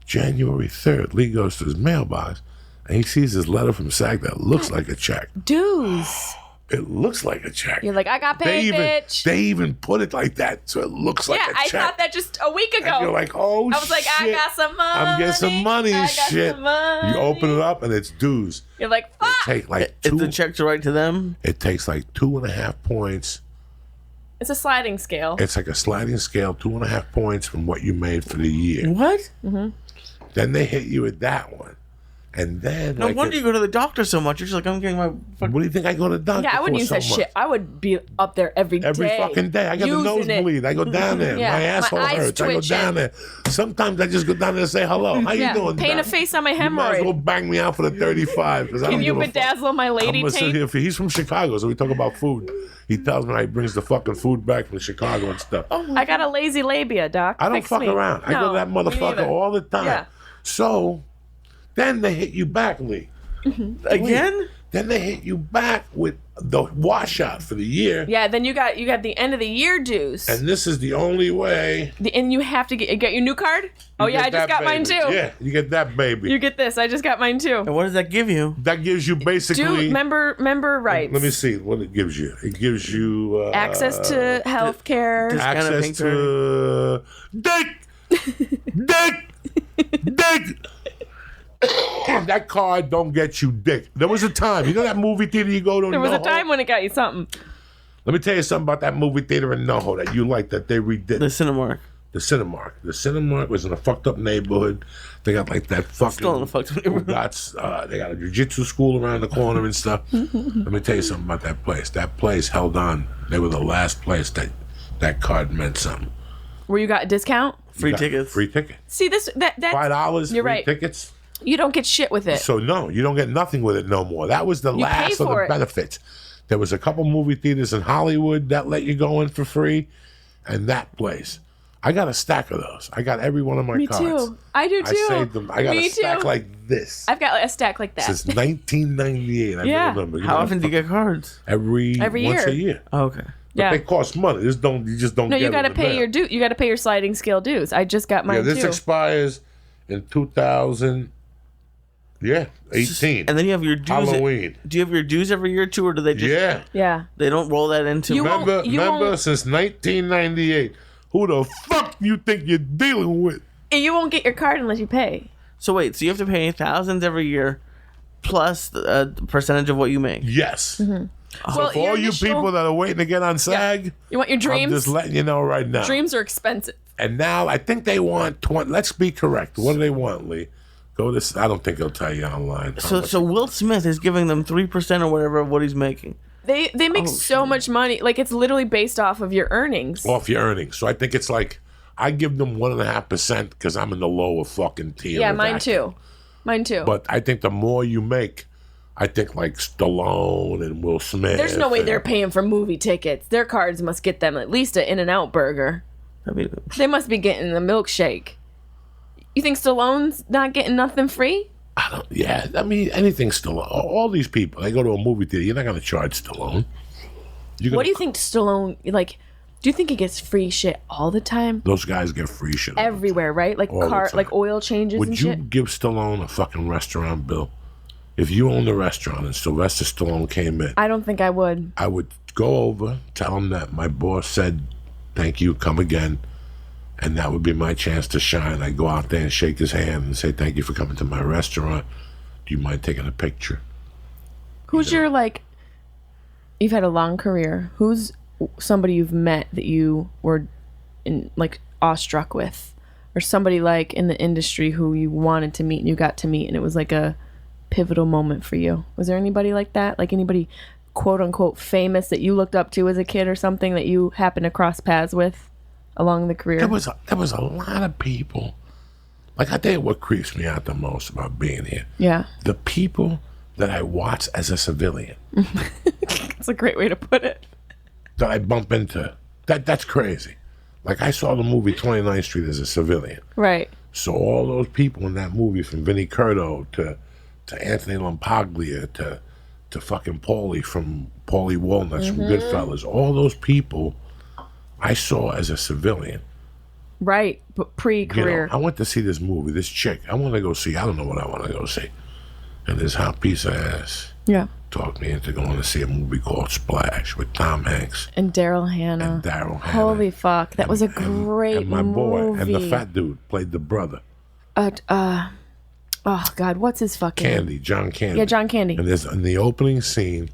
January 3rd, Lee goes to his mailbox, and he sees this letter from SAG that looks like a check. Dudes. It looks like a check. You're like, I got paid, bitch. They even put it like that, so it looks like Yeah, a check. I thought that just a week ago. And you're like, oh, I was like, I shit. got some money. I'm getting some money I and got shit. some money. You open it up and it's dues. You're like, It fuck. take like If two. the check's right to them, It takes like 2.5 points. It's a sliding scale. It's like a sliding scale, 2.5 points from what you made for the year. what? Then they hit you with that one, and then No like wonder you go to the doctor so much. You're just like, I'm getting my. what do you think I go to the doctor? Yeah, I wouldn't for use so that much? shit. I would be up there every day. Every fucking day. I got the using it. nosebleed. I go down there. Yeah, My my asshole eyes hurts. I go twitching. down there. Sometimes I just go down there and say hello. How Yeah, you doing? paint a doc? face on my You might as well hemorrhoid. bang me out for the 35. Because I Can don't you give a fuck. bedazzle my I'm lady gonna sit taint? here. He's from Chicago, so we talk about food. He tells me how he brings the fucking food back from Chicago and stuff. I got a lazy labia, doc. I don't Fix fuck me. around. I go to that No, me motherfucker neither. all the time. Yeah. So then they hit you back, Lee. Again? Then they hit you back with the washout for the year. Yeah, then you got the end of the year dues. And this is the only way. And you have to get your new card? Oh, you yeah, get I just that got mine baby. too. Yeah, you get that baby. You get this. I just got mine too. And what does that give you? That gives you basically. Dude, member rights. Let me see what it gives you. It gives you Access to health care. Discount of access pink to dick. That card don't get you dick. There was a time. You know that movie theater you go to? There was a NoHo? time when it got you something. Let me tell you something about that movie theater in NoHo that you like that they redid. The Cinemark. The Cinemark. The Cinemark was in a fucked up neighborhood. They got like that fucking. Still in a fucked up neighborhood. They got a jiu-jitsu school around the corner and stuff. Let me tell you something about that place. That place held on. They were the last place that card meant something. Where you got a discount? Free tickets. Free ticket. See that's $5. You're free right. tickets. You don't get shit with it. So no, you don't get nothing with it no more. That was the last of the benefits. There was a couple movie theaters in Hollywood that let you go in for free, and that place. I got a stack of those. I got every one of my Me cards. too. I do too. I saved them. I got Me a stack too. like this. I've got a stack like that. Since 1998. I Yeah. remember. How often do you get cards? Every once year. a year. Oh, okay. But Yeah. they cost money. You just don't No, get you got to them pay there. your due. You got to pay your sliding scale dues. I just got mine Yeah, this too. expires in 2000. Yeah, 18. And then you have your dues. Halloween. Do you have your dues every year too, or do they just? Yeah. Yeah. They don't roll that into. You won't- Remember since 1998. Who the fuck you think you're dealing with? And you won't get your card unless you pay. So wait, so you have to pay thousands every year, plus a percentage of what you make. Yes. Well, So for your all you initial- people that are waiting to get on SAG, You want your I'm dreams? just letting you know right now. Dreams are expensive. And now I think they want 20. Let's be correct. What do they want, Lee? Go this. I don't think he'll tell you online. So Will Smith is giving them 3% or whatever of what he's making. They make so much money. Like it's literally based off of your earnings. Off your earnings. So I think it's like I give them 1.5% because I'm in the lower fucking tier. Yeah, of mine that. too. Mine too. But I think the more you make, I think like Stallone and Will Smith. There's no way and- they're paying for movie tickets. Their cards must get them at least an In-N-Out burger. I mean, They must be getting a milkshake. You think Stallone's not getting nothing free? I don't. Yeah, I mean anything Stallone. All these people, they go to a movie theater. You're not going to charge Stallone. What do you think Stallone like? Do you think he gets free shit all the time? Those guys get free shit. Everywhere, right? Like All the time. like oil changes Would and you shit. give Stallone a fucking restaurant bill? If you owned the restaurant and Sylvester Stallone came in, I don't think I would. I would go over, tell him that my boss said, thank you, come again. And that would be my chance to shine. I'd go out there and shake his hand and say, thank you for coming to my restaurant. Do you mind taking a picture? Who's your like? You've had a long career. Who's somebody you've met that you were in like awestruck with, or somebody like in the industry who you wanted to meet and you got to meet, and it was like a pivotal moment for you? Was there anybody like that? Like anybody quote unquote famous that you looked up to as a kid or something that you happened to cross paths with along the career? There was a lot of people. Like, I tell you what creeps me out the most about being here. Yeah. The people that I watch as a civilian, That's a great way to put it. that I bump into. That's crazy. Like, I saw the movie 29th Street as a civilian. Right. So all those people in that movie, from Vinnie Curto to Anthony Lampaglia to fucking Paulie from Paulie Walnuts from Goodfellas, all those people I saw as a civilian. Right. But You pre-career. know, I went to see this movie, this chick. I want to go see. I don't know what I want to go see. And this hot piece of ass Yeah. talked me into going to see a movie called Splash with Tom Hanks And Daryl Hannah. and Daryl Hannah. Holy fuck. That was a great and my boy movie. and the fat dude played the brother, Oh, God. What's his fucking... John Candy. Yeah, John Candy. And there's in the opening scene,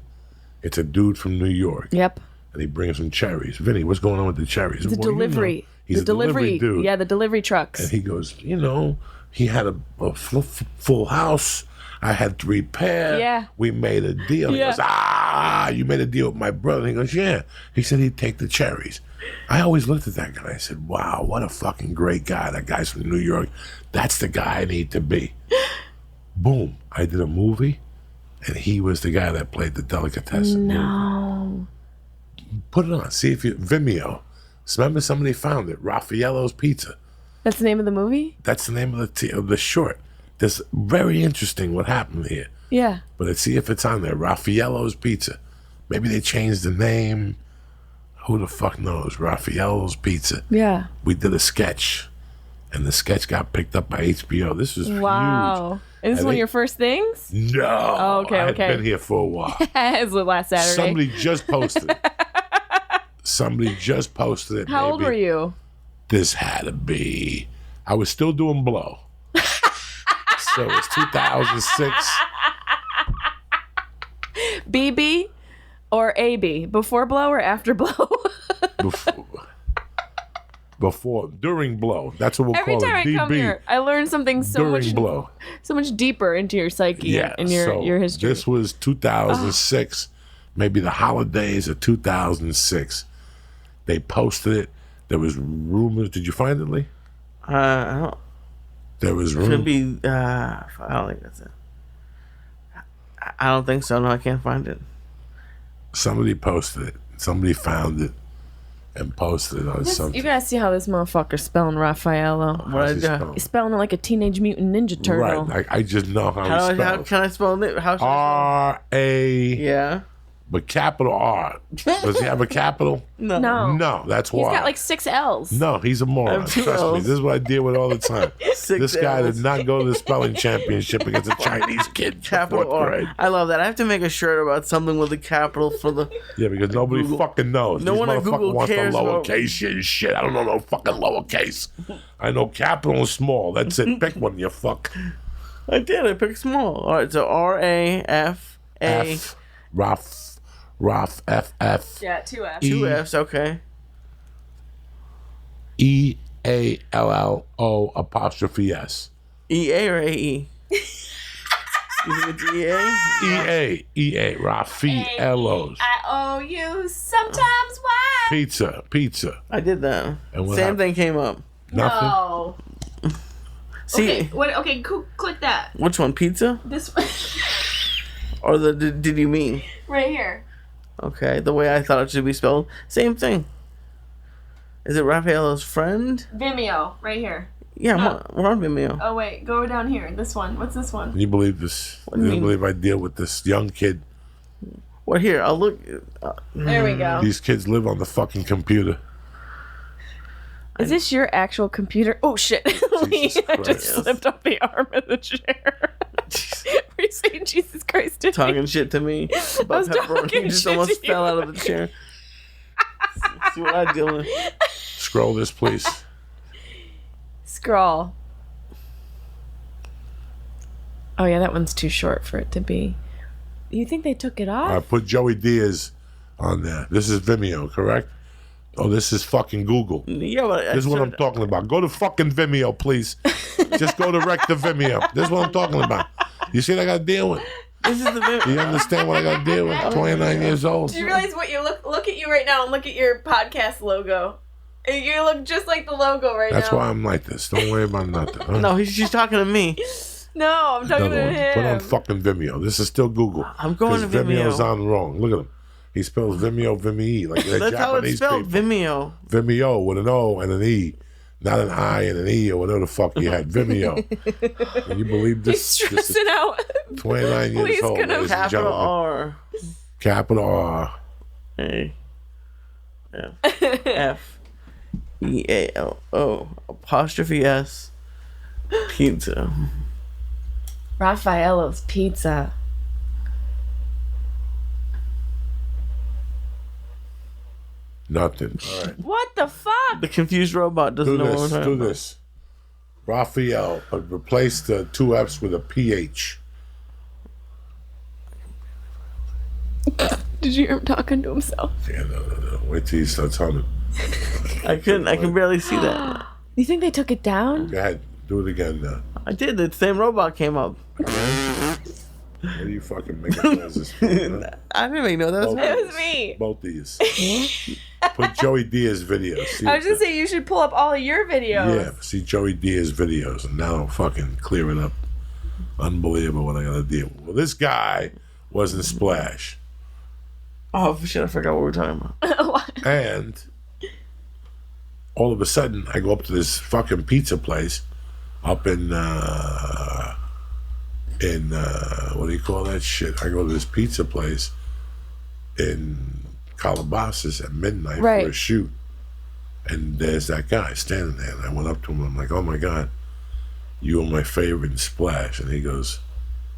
it's a dude from New York. Yep. And he brings some cherries. Vinny, what's going on with the cherries? The Well, delivery. You know, he's the a delivery dude. Yeah, the delivery trucks. And he goes, you know, he had a full house. I had to repair. Yeah. We made a deal. Yeah. He goes, you made a deal with my brother. And he goes, yeah. He said he'd take the cherries. I always looked at that guy. I said, wow, what a fucking great guy. That guy's from New York. That's the guy I need to be. Boom. I did a movie, and he was the guy that played the delicatessen. No. Put it on. See if you... Vimeo. Remember somebody found it. Raffaello's Pizza. That's the name of the movie? That's the name of the short. That's very interesting what happened here. Yeah. But let's see if it's on there. Raffaello's Pizza. Maybe they changed the name. Who the fuck knows? Raffaello's Pizza. Yeah. We did a sketch, and the sketch got picked up by HBO. This was Wow. huge. Is this And one of they- your first things? No. Oh, okay, I had okay. been here for a while. It was last Saturday. Somebody just posted it. Somebody just posted it. How old maybe. were you? This had to be... I was still doing blow. So it's 2006. BB or AB? Before blow or after blow? during blow. That's what we'll Every call time it. I come DB. here, I learn something During blow. so much deeper into your psyche Yeah. and your history. This was 2006, maybe the holidays of 2006. They posted it. There was rumors. Did you find it, Lee? I don't. There was Could rumors. be. I don't think that's it. I don't think so. No, I can't find it. Somebody posted it. Somebody found it and posted it on something. You gotta see how this motherfucker's spelling Raffaello. What I How's he do? spelled? He's spelling it like a Teenage Mutant Ninja Turtle. Right. I just know how How he can spelled. I spell it? How should I R-A, spell it? Yeah. but capital R. Does he have a capital? No. No, that's He's why. got like 6 L's. No, he's a moron. have 2 Trust me. Ls. This is what I deal with all the time. 6 This guy Ls. did not go to the spelling championship against a Chinese kid in Capital fourth R. grade. I love that. I have to make a shirt about something with a capital for the. Yeah, because nobody Google. fucking knows. No These one at motherfuckers Google wants the cares about- lowercase shit and shit. I don't know no fucking lowercase. I know capital and small. That's it. Pick one, you fuck. I did. I picked small. All right. So R-A-F-A. F. Raf, F. Yeah, 2 F's. 2 F's. Okay. E-A-L-L-O apostrophe S. E-A or A-E? You think it's E-A? E-A. Rafi-Elos. I-O-U, sometimes why? Pizza. I did that. And what Same happened? thing came up. Nothing. No. See, Okay, click that. which one? Pizza? This one. Or the did you mean? Right here. Okay, the way I thought it should be spelled. Same thing. Is it Raffaello's friend? Vimeo, right here. Yeah, No. we're on Vimeo. Oh, wait, go down here. This one. What's this one? Can you believe this? What do you Can you mean? believe I deal with this young kid? Well, here, I'll look. There we go. These kids live on the fucking computer. Is this your actual computer? Oh, shit. Jesus I Christ. just slipped off the arm of the chair. Were you saying Jesus Christ to me? Talking shit to me about was talking pepperoni. You just shit almost to you. fell out of the chair. See what I deal with. Scroll this, please. Scroll. Oh, yeah, that one's too short for it to be. You think they took it off? I put Joey Diaz on there. This is Vimeo, correct? Oh, this is fucking Google. Yeah, but This is what I'm talking about. Go to fucking Vimeo, please. Just go direct to Vimeo. This is what I'm talking about. You see what I got to deal with? This is the Do you understand what I got to deal with? 29 years old. Do you realize what you look at you right now and look at your podcast logo? You look just like the logo right That's now. why I'm like this. Don't worry about nothing. Huh? No, she's talking to me. No, I'm talking Another to one. Put on him. fucking Vimeo. This is still Google. I'm going to 'Cause Vimeo's Vimeo. on wrong. Look at him. He spells Vimeo, Vimeo, like they're That's how Japanese it's spelled. people. Vimeo. Vimeo with an O and an E, not an I and an E or whatever the fuck you had. Vimeo. Can you believe He's this? This is stressing out. 29 years Please, old, can I- ladies and Capital gentlemen. R. Capital R. A. F. E-A-L-O. Apostrophe S. Pizza. Raffaello's Pizza. Nothing. All right. What the fuck? The confused robot doesn't Do know what this. we're talking Do about. this. Raphael, but replace the 2 F's with a PH. Did you hear him talking to himself? Yeah, no. Wait till he starts humming. I can barely see that. You think they took it down? Go ahead. Do it again now. I did. The same robot came up. What are you fucking making noises for? Huh? I didn't even know that was Both me. It was me. Both these. Put Joey Diaz videos. See I was what just saying you should pull up all of your videos. Yeah, see Joey Diaz videos, and now I'm fucking clearing up. Unbelievable what I gotta deal with. Well, this guy was in Splash, Oh shit! I forgot what we were talking about. and all of a sudden I go up to this fucking pizza place up in what do you call that shit? I go to this pizza place in Calabasas at midnight for a Right. shoot. And there's that guy standing there. And I went up to him. I'm like, oh my God, you were my favorite in Splash. And he goes,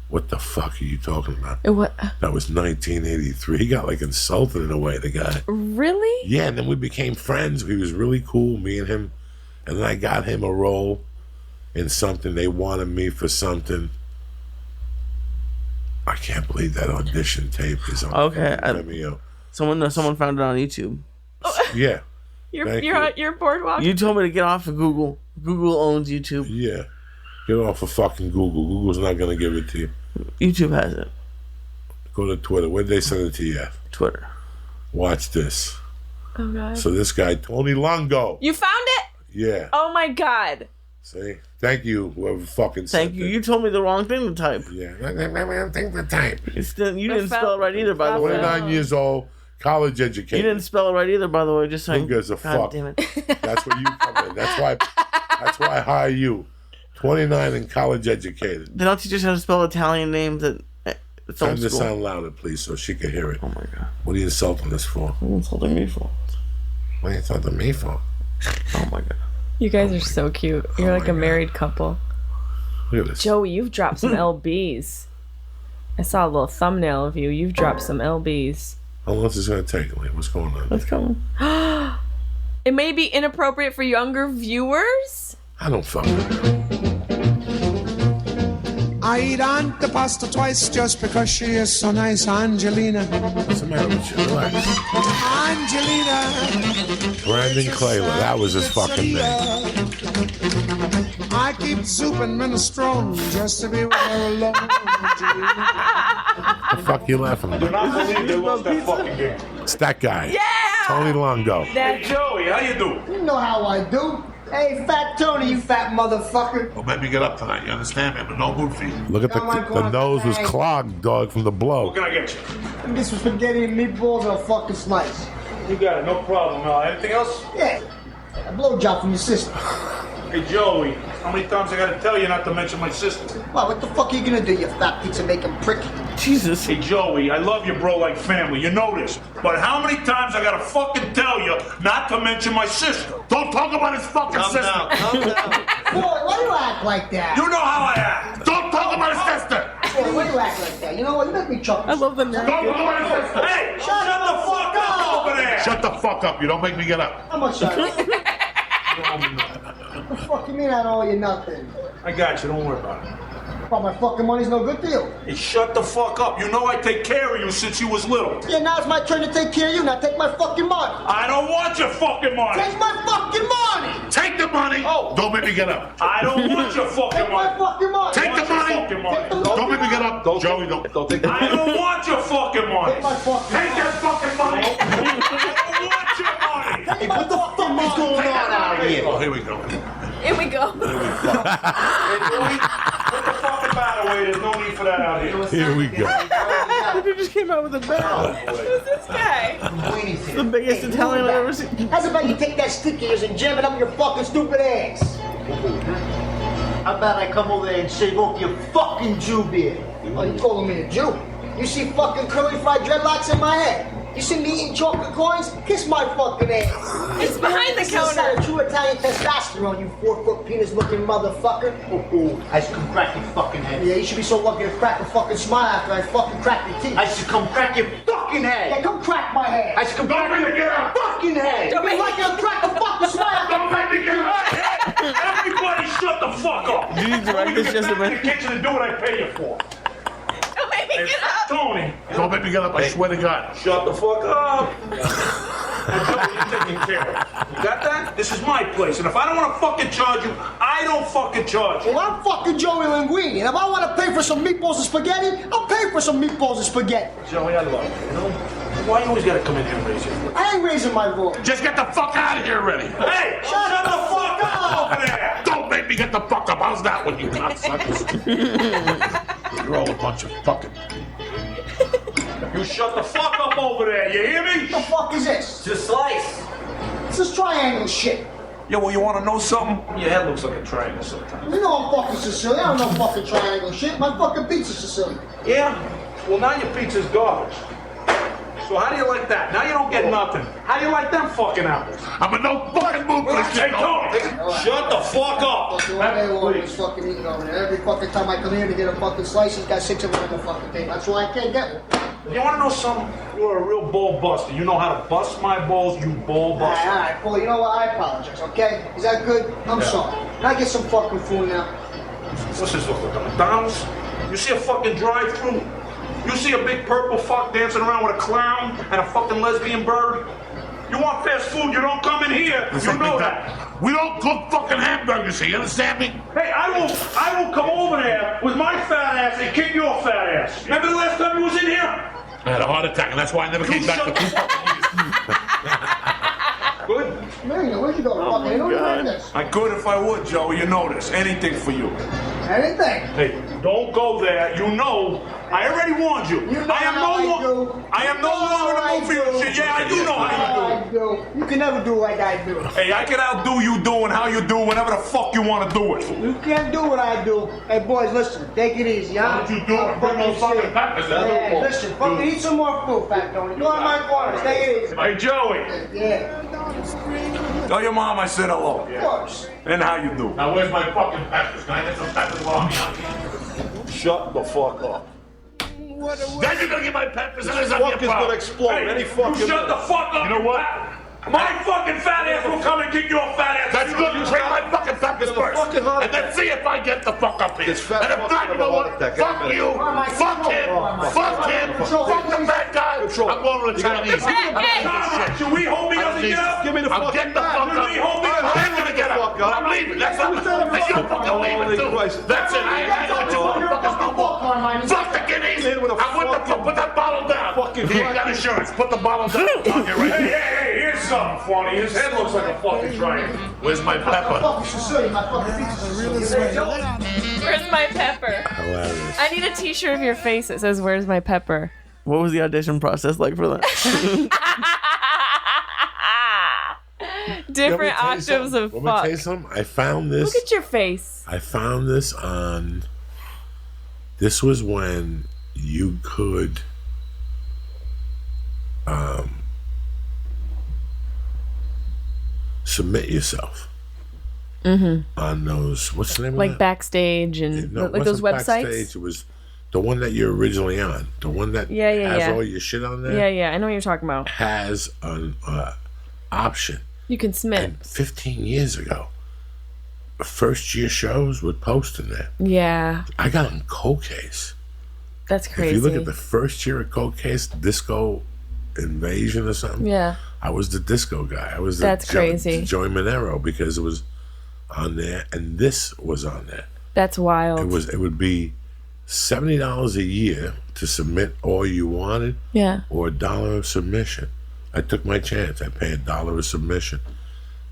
what the fuck are you talking about? What? That was 1983. He got like insulted in a way, the guy. Really? Yeah, and then we became friends. He was really cool, me and him. And then I got him a role in something. They wanted me for something. I can't believe that audition tape is on Okay, Vimeo. Someone found it on YouTube. Yeah. Your boardwalk. You told me to get off of Google. Google owns YouTube. Yeah. Get off of fucking Google. Google's not going to give it to you. YouTube has it. Go to Twitter. Where'd they send it to you at? Twitter. Watch this. Oh, God. So this guy, Tony Longo. You found it? Yeah. Oh, my God. See? Thank you, whoever fucking Thank you. You told me the wrong thing to type. Yeah. Think the type. You didn't spell it right either, by the way. 29 years old, college educated. You didn't spell it right either, by the way. Just saying. Who gives a God fuck? damn it. That's where you come in. That's why I hire you. 29 and college educated. They don't teach us how to spell Italian names at Turn film this school. sound louder, please, so she can hear it. Oh, my God. What are you insulting us for? What are you insulting me for? What are you insulting me for? Oh, my God. You guys are so cute. You're like a married couple. Look at this. Joey, you've dropped some LBs. I saw a little thumbnail of you. You've dropped some LBs. How long is this going to take? Like, what's going on? What's coming? It may be inappropriate for younger viewers. I don't fucking know. I eat Aunt Pasta twice just because she is so nice, Angelina. What's the matter with you? Relax. Angelina. Brandon Clayler. That was his fucking name. I keep zooping minestrone just to be with her alone. The fuck you laughing at? I believe they lost that fucking game. It's that guy. Yeah! Tony Longo. Hey, Joey, how you doing? You know how I do. Hey, Fat Tony, you fat motherfucker. Don't make me get up tonight, you understand me? I'm in no mood for you. Look at the nose was clogged, dog, from the blow. What can I get you? Give me some spaghetti and meatballs and a fucking slice. You got it, no problem. Anything else? Yeah. A blowjob from your sister. Hey, Joey, how many times I gotta tell you not to mention my sister? Wow, what the fuck are you gonna do, you fat pizza-making prick? Jesus. Hey, Joey, I love you, bro, like family. You know this. But how many times I gotta fucking tell you not to mention my sister? Don't talk about his fucking sister. Calm down. Boy, why do you act like that? You know how I act. Don't talk about his sister. Boy, why do you act like that? You know what? You make me chuckle. I love the Don't talk about his sister. Hey, shut the fuck up over there. Shut the fuck up. You don't make me get up. How much shut up? What the fuck you mean I don't owe you nothing? I got you. Don't worry about it. Well, my fucking money's no good to you. Hey, shut the fuck up. You know I take care of you since you was little. Yeah, now it's my turn to take care of you. Now take my fucking money. I don't want your fucking money. Take my fucking money. Take the money. Oh. Don't make me get up. I don't want your fucking Take my money. fucking money. Take the money. Fucking money. Don't make me get up. Joey, don't take the I don't want your fucking money. Take my fucking Take money. that fucking money. I don't want your money. Hey, what the fuck is going on out here? Oh, here we go. Here we go. Hey, Joey, put the fucking bat away. There's no need for that out here. Here we go. You just came out with a bell. Who's this guy? The biggest Italian I've ever seen. How's about you take that stick of yours and jam it up your fucking stupid ass? How about I come over there and shave off your fucking Jew beard? Oh, you calling me a Jew? You see fucking curly fried dreadlocks in my head? You see me eating chocolate coins? Kiss my fucking ass. It's behind the This is a sign counter. of true Italian testosterone, you 4-foot penis-looking motherfucker. I should come crack your fucking head. Yeah, you should be so lucky to crack a fucking smile after I fucking crack your teeth. I should come crack your fucking head. Yeah, come crack my head. I should come crack your fucking head. Don't make- Like to crack a fucking smile. Don't make me get up. Everybody shut the fuck up. Did you direct this, Get back in the Jessimae? kitchen and do what I pay you for. Don't make me get up. Tony, Don't make me get up. I swear to God. shut the fuck up. Now, Joey, you're taking care of it. You got that? This is my place, and if I don't want to fucking charge you, I don't fucking charge you. Well, I'm fucking Joey Linguini, and if I want to pay for some meatballs and spaghetti, I'll pay for some meatballs and spaghetti. Joey, I love you, you know? Why you always gotta come in here and raise your voice? I ain't raising my voice. Just get the fuck out of here already. Hey, shut the fuck up over there. Don't make me get the fuck up. How's that one, you cocksuckers? You're all a bunch of fucking... You shut the fuck up over there, you hear me? What the fuck is this? Just slice. This is triangle shit. Yeah, well, you wanna know something? Your head looks like a triangle sometimes. You know I'm fucking Sicilian. I don't know fucking triangle shit. My fucking pizza's Sicilian. Yeah? Well, now your pizza's garbage. So how do you like that? Now you don't get nothing. How do you like them fucking apples? I'm in no fucking mood for this Hey, shit. Tony, shut the fuck up. Fucking all day long, he's fucking eating over there. Every fucking time I come here to get a fucking slice, he's got 6 of them on the fucking table. That's why I can't get one. You wanna know something? You're a real ball buster. You know how to bust my balls, you ball buster. All right, Paul, you know what? I apologize, okay? Is that good? I'm sorry. Can I get some fucking food now? What's this look like, a McDonald's? You see a fucking drive-thru? You see a big purple fuck dancing around with a clown and a fucking lesbian bird? You want fast food, you don't come in here. You know that. We don't cook fucking hamburgers here, you understand me? Hey, I will come over there with my fat ass and kick your fat ass. Remember the last time you was in here? I had a heart attack, and that's why I never came back for 2 fucking years. Good? Man, where'd you go? Fucking, you don't like this. I could if I would, Joey. You know this. Anything for you. Anything. Hey, don't go there. You know, I already warned you. You know I am how I no do. longer. I am no longer in the mood for your shit. Yeah, I do know how you do. I do. You can never do like I do. Hey, I can outdo you doing how you do whenever the fuck you want to do it. You can't do what I do. Hey, boys, listen. Take it easy, huh? What you do? Bring those fucking peppers. Hey, listen. Fucking eat some more food, Fat Tony. Go on my corners. Take it easy. Hey, Joey. Yeah, Tell your mom I said hello. of course. And how you do. Now, where's my fucking peppers? Can I get some peppers while I'm out? Shut the fuck up. Then you're gonna get my peppers, and it's on your Fuck is problem. gonna explode any fucking. You shut the fuck up. You know what? My fucking fat ass will come and kick your fat ass. That's good. Bring my fucking peppers first, and then see if I get the fuck up here. And if not, you know what? Fuck you. Fuck him. Fuck him. Fuck the bad guy. I'm going to the Chinese. Should we hope he doesn't get up? Give me the I'm getting the fuck up. I'm gonna get up. I'm leaving. That's all. And you're fucking leaving too. That's it. I ain't got you motherfuckers no more. Fuck the guineas. I'm with the fuck. Put that bottle down. You ain't got insurance. Put the bottle down. Hey, here's something funny. His head looks like a fucking triangle. Where's my pepper? Fuck Sicily, my fucking pizza's Where's my pepper? Hilarious. I need a t-shirt of your face that says, "Where's my pepper?" What was the audition process like for that? Different octaves of Let me tell you fuck. something. I found this. Look at your face. I found this on. This was when you could. Submit yourself on those. What's the name of Like that? Backstage and No, it like those wasn't websites. Backstage. It was the one that you're originally on. The one that Yeah, has yeah. all your shit on there. Yeah, I know what you're talking about. Has an option. You can submit. And 15 years ago, first year shows would post in there. Yeah, I got on Cold Case. that's crazy. If you look at the first year of Cold Case, Disco Invasion or something. Yeah, I was the disco guy. I was the That's crazy. Joey Monero because it was on there, and this was on there. that's wild. It would be $70 a year to submit all you wanted, Yeah, or $1 of submission. I took my chance. I paid $1 of submission,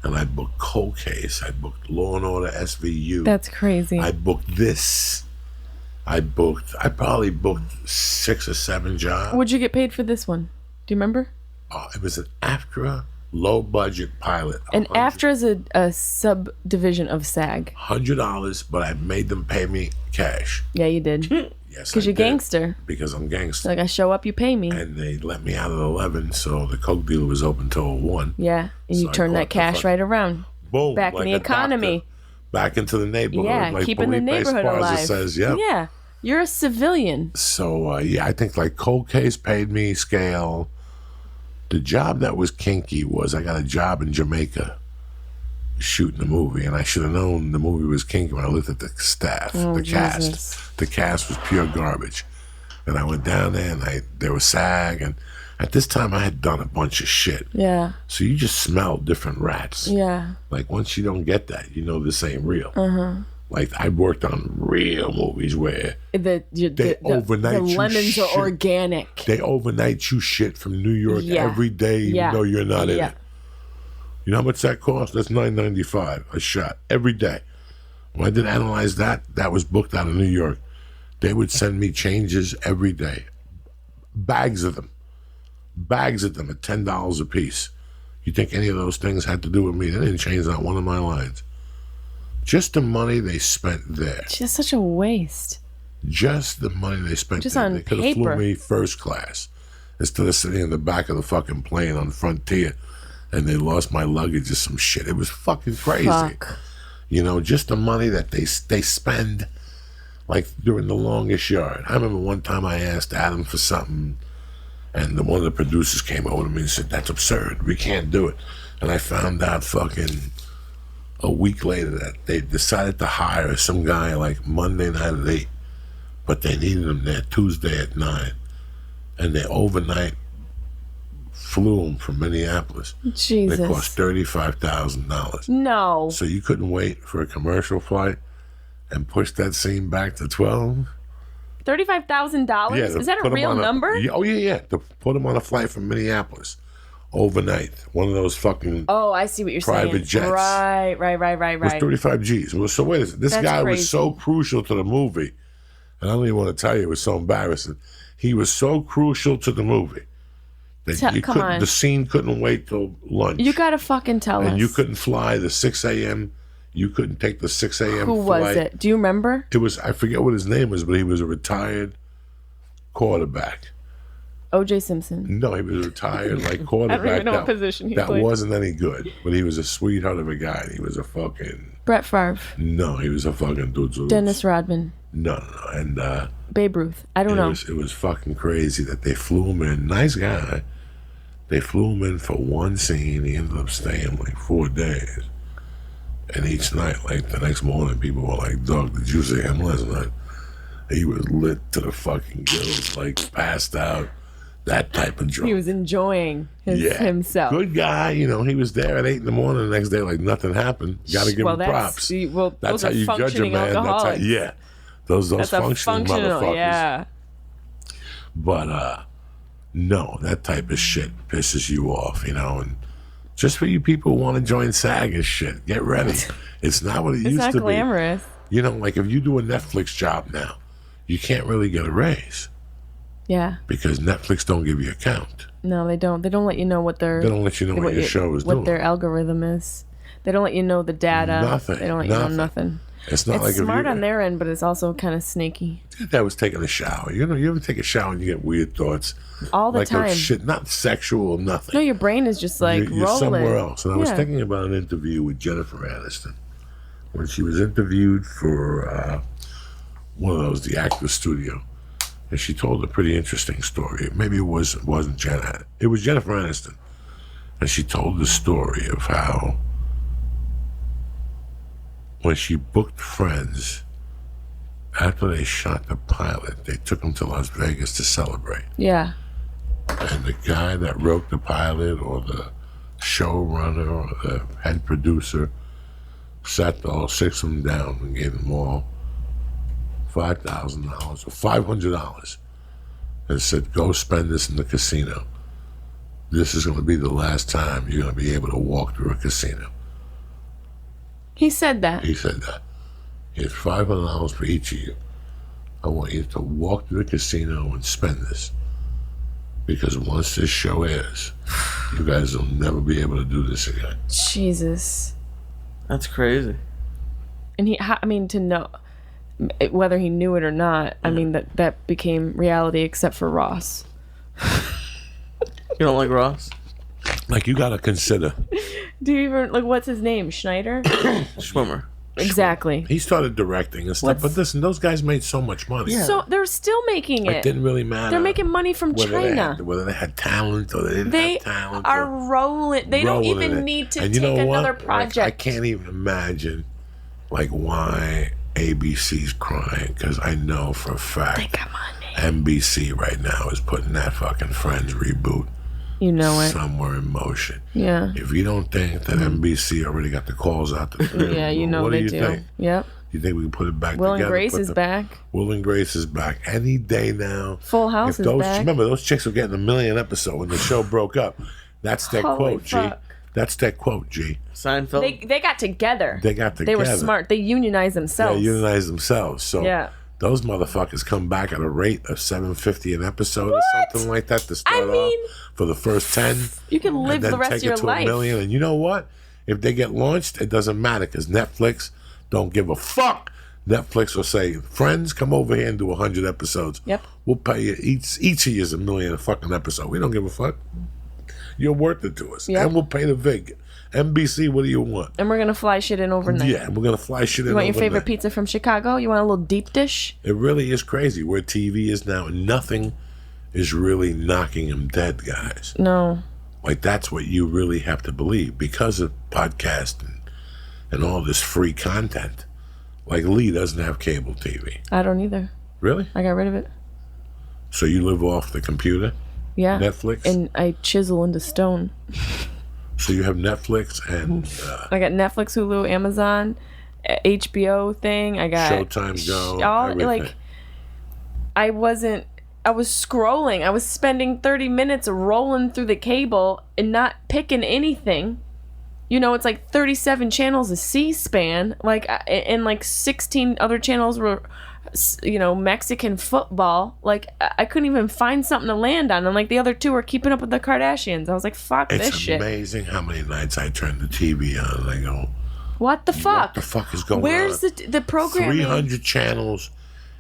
and I booked Cold Case. I booked Law and Order SVU. that's crazy. I booked this. I probably booked 6 or 7 jobs. What'd you get paid for this one? Do you remember? It was an AFTRA low budget pilot. And AFTRA is a subdivision of SAG. $100, but I made them pay me cash. Yeah, you did. Yes, Because I you're did. gangster. Because I'm gangster. Like, I show up, you pay me. And they let me out at 11, so the coke dealer was open till 1. Yeah, and you So I turn caught that the cash fuck- right around. Boom. Back in like the a economy. doctor. Back into the neighborhood. Yeah, like keeping the Felipe neighborhood Esparza alive. says, yep. Yeah, you're a civilian. So, yeah, I think like Cold Case paid me scale. The job that was kinky was I got a job in Jamaica shooting a movie, and I should have known the movie was kinky when I looked at the staff, the Jesus. cast. The cast was pure garbage. And I went down there, and there was SAG, and at this time I had done a bunch of shit. Yeah, So you just smell different rats. yeah. Like once you don't get that, you know this ain't real. Like I worked on real movies where The overnight you lemons shit. are organic. they overnight you shit from New York Yeah. every day, even Yeah. though you're not in Yeah. it. You know how much that cost? That's $9.95 a shot every day. When I did analyze that, that was booked out of New York. They would send me changes every day, bags of them at $10 a piece. You think any of those things had to do with me? They didn't change not one of my lines. Just the money they spent there. It's just such a waste. Just the money they spent Just there. on They could have paper. flew me first class instead of sitting in the back of the fucking plane on Frontier, and they lost my luggage or some shit. It was fucking crazy. Fuck. You know, just the money that they spend, like during the longest yard. I remember one time I asked Adam for something, and one of the producers came over to me and said, "That's absurd. We can't do it." And I found out fucking a week later that they decided to hire some guy like Monday night at 8, but they needed him there Tuesday at 9, and they overnight flew him from Minneapolis. Jesus. It cost $35,000. No. So you couldn't wait for a commercial flight and push that scene back to 12? $35,000? Yeah, Is that a real number? Yeah. To put him on a flight from Minneapolis overnight. One of those fucking Oh, I see what you're saying. private jets. Right. It was 35 G's. Well, so wait a second. This That's guy crazy. was so crucial to the movie. And I don't even want to tell you, it was so embarrassing. He was so crucial to the movie that Come on. the scene couldn't wait till lunch. You gotta fucking tell us. And you couldn't fly the 6 a.m. You couldn't take the 6 a.m. Who flight. was it? Do you remember? It was, I forget what his name was, but he was a retired quarterback. O.J. Simpson. No, he was a retired quarterback. I don't even know what position he that played. wasn't any good, but he was a sweetheart of a guy. He was a fucking... Brett Favre. No, he was a fucking dude. Dennis Rodman. No. And Babe Ruth. I don't know. it was fucking crazy that they flew him in. Nice guy. They flew him in for one scene. He ended up staying 4 days. And each night, the next morning, people were like, "Dog, did you see him last night?" He was lit to the fucking gills, passed out. That type of drunk. He was enjoying himself. Good guy. He was there at 8 in the morning the next day like nothing happened. Got to give him props. That's That's how those are you judge a functioning man. alcoholics. Those That's a functioning functional, motherfuckers. yeah. But no, that type of shit pisses you off, and just for you people who want to join SAG and shit, get ready. It's not what it It's used not to glamorous. be. If you do a Netflix job now, you can't really get a raise Yeah. because Netflix don't give you a count. No, they don't. They don't let you know what their They don't let you know what your show is what doing. their algorithm is. They don't let you know the data. Nothing. They don't let you know nothing. It's not It's like smart if you, on their end, but it's also kind of snaky. that was taking a shower. You ever take a shower and you get weird thoughts? All the Of time. shit, not sexual, nothing. No, your brain is just You're rolling. somewhere else. And I was Yeah. thinking about an interview with Jennifer Aniston when she was interviewed for one of those, the Actors Studio, and she told a pretty interesting story. Maybe it wasn't Jenna. It was Jennifer Aniston, and she told the story of how when she booked Friends, after they shot the pilot, they took them to Las Vegas to celebrate. Yeah. And the guy that wrote the pilot or the showrunner or the head producer sat all 6 of them down and gave them all $5,000 or $500 and said, "Go spend this in the casino. This is going to be the last time you're going to be able to walk through a casino." He said that. He said that. Here's $500 for each of you. I want you to walk through the casino and spend this. Because once this show airs, you guys will never be able to do this again. Jesus. That's crazy. And to know whether he knew it or not, I mean, that became reality except for Ross. You don't like Ross? You got to consider. Do you even, what's his name? Schneider? Swimmer. Exactly. He started directing and stuff, but listen, those guys made so much money. Yeah. So they're still making it. It didn't really matter. They're making money from China. Whether they had talent or they didn't They have talent. are or rolling. They don't rolling in even it. need to And you take know what? another project. I can't even imagine, why ABC's crying, because I know for a fact They got money. NBC right now is putting that fucking Friends reboot You know it. somewhere in motion. Yeah. If you don't think that NBC already got the calls out to them, Yeah, you know what they do you do. think? Yep. You think we can put it back Will together? and Grace put is back. Will and Grace is back any day now. Full House is back. Remember, those chicks were getting 1 million episode when the show broke up. That's their Holy quote, fuck. G. That's their quote, G. Seinfeld? They got together. They got They were together. smart. They unionized They themselves. unionized themselves. So Yeah. those motherfuckers come back at a rate of $750 an episode or something like that to start mean, off for the first 10. You can live and then the rest take of your it to life. $1 million. And you know what? If they get launched, it doesn't matter because Netflix don't give a fuck. Netflix will say, "Friends, come over here and do 100 episodes. Yep. We'll pay you each of you $1 million a fucking episode. We don't give a fuck. You're worth it to us, Yep. and we'll pay the vig. NBC, what do you want? And we're gonna fly shit in overnight. Yeah, we're gonna fly shit in. You want your overnight. favorite pizza from Chicago? You want a little deep dish? It really is crazy where TV is now. Nothing is really knocking them dead, guys. No. That's what you really have to believe because of podcasting and all this free content. Lee doesn't have cable TV. I don't either. Really? I got rid of it. So you live off the computer? Yeah. Netflix? And I chisel into stone. So you have Netflix and I got Netflix, Hulu, Amazon, HBO thing. I got Showtime Go, all everything. like. I was scrolling. I was spending 30 minutes rolling through the cable and not picking anything. You know, it's like 37 channels of C-SPAN, like, and like 16 other channels were, you know, Mexican football. Like, I couldn't even find something to land on. And like the other two were keeping up with the Kardashians. I was like, fuck this shit. It's amazing how many nights I turn the TV on and I go, What the fuck? what the fuck is going Where's on? the programming? 300 channels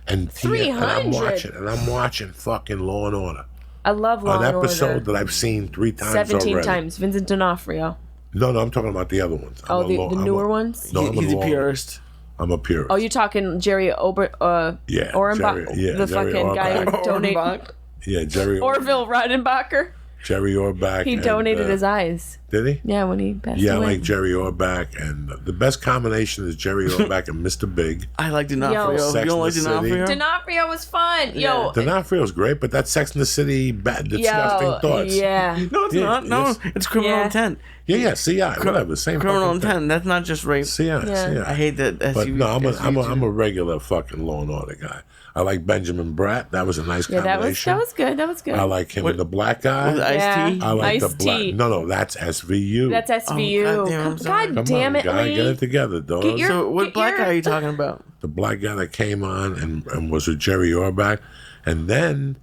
and 300? and I'm watching fucking Law and Order. I love Law An and episode Order. that I've seen 3 times 17 already. times. Vincent D'Onofrio. No, I'm talking about the other ones. Oh, the newer ones? No, He's a purist. I'm a purist. Oh, you're talking Jerry Orenbach, the Jerry fucking guy who Orenbach. donated. Yeah, Jerry Orville Redenbacher. Jerry Orbach. He donated his eyes. Did he? Yeah, when he passed Yeah, I away. like Jerry Orbach, and the best combination is Jerry Orbach and Mr. Big. I like D'Onofrio. Yo. You Sex don't and like the City. D'Onofrio? D'Onofrio was fun. Yo. D'Onofrio's great, but that's Sex and the City, bad, disgusting thoughts. Yeah. No, it's Yeah, not. No, yes. it's criminal Yeah. intent. Yeah, Syatt, whatever, same Criminal fucking thing. intent. That's not just rape. Syatt, Yeah. Syatt. I hate that. But no, I'm a regular fucking Law and Order guy. I like Benjamin Bratt. That was a nice Yeah, combination. that was good. That was good. I like him and the black guy. Was it Ice-T? Yeah. I like the black. Ice-T. No, that's SVU. That's SVU. Oh, goddamn, I'm sorry. God Come damn on, it, guy, Lee. get it together, dog. Get your- So what black your- guy are you talking about? The black guy that came on and was with Jerry Orbach, and then